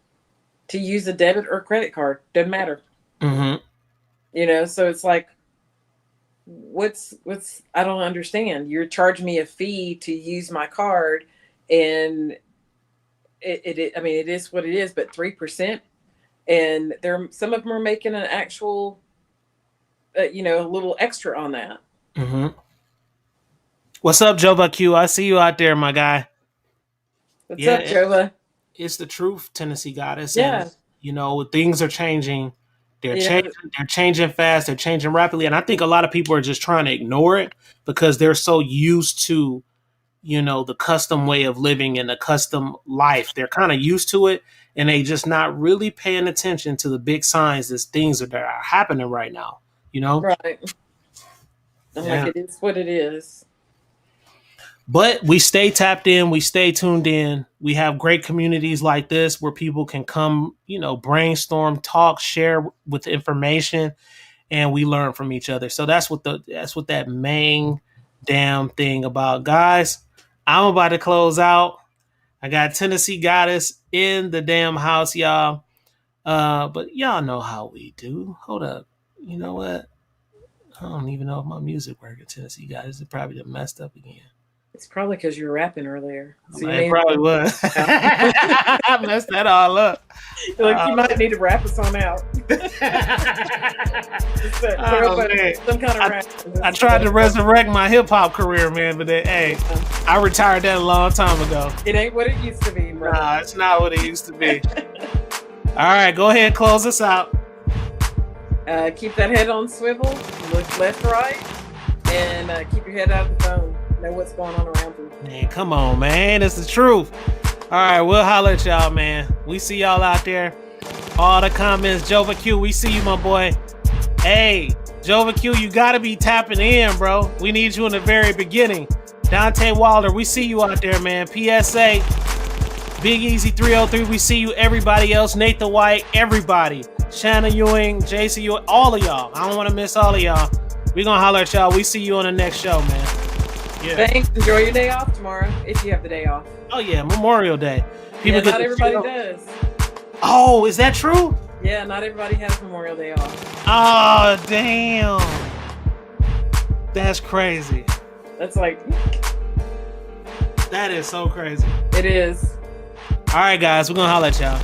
to use a debit or credit card. Doesn't matter. Mm-hmm. So it's like, what's I don't understand. You're charging me a fee to use my card, and I mean, it is what it is, but 3%, and some of them are making an actual, a little extra on that. Mm-hmm. What's up, Jova Q? I see you out there, my guy. What's up, Jova? It's the truth, Tennessee Goddess. Yeah. And things are changing. They're Yeah. changing. They're changing fast. They're changing rapidly. And I think a lot of people are just trying to ignore it because they're so used to, the custom way of living and the custom life. They're kind of used to it, and they just not really paying attention to the big signs that things that are happening right now. Right. I'm like, it is what it is. But we stay tapped in. We stay tuned in. We have great communities like this where people can come, brainstorm, talk, share with information, and we learn from each other. So that's what that main damn thing about. Guys, I'm about to close out. I got Tennessee Goddess in the damn house, y'all. But y'all know how we do. Hold up. You know what? I don't even know if my music working. Tennessee Goddess is probably just messed up again. It's probably because you were rapping earlier. So it probably was. I messed that all up. Like, you might need to wrap us on out. Some kind of rap. I tried to resurrect my hip hop career, man, but I retired that a long time ago. It ain't what it used to be, bro. Nah, it's not what it used to be. All right, go ahead, close us out. Keep that head on swivel, look left, right, and keep your head out of the phone. Know what's going on around you. Man, come on, man. It's the truth. All right, we'll holler at y'all, man. We see y'all out there. All the comments, Jova Q, we see you, my boy. Hey, Jova Q, you got to be tapping in, bro. We need you in the very beginning. Dante Wilder, we see you out there, man. PSA, Big Easy 303, we see you. Everybody else, Nathan White, everybody. Shannon Ewing, JC Ewing, all of y'all. I don't want to miss all of y'all. We're going to holler at y'all. We see you on the next show, man. Yeah. Thanks. Enjoy your day off tomorrow, if you have the day off. Oh, yeah, Memorial Day. Not everybody does. Oh, is that true? Yeah, not everybody has Memorial Day off. Oh, damn. That's crazy. That's like... That is so crazy. It is. All right, guys, we're going to holler at y'all.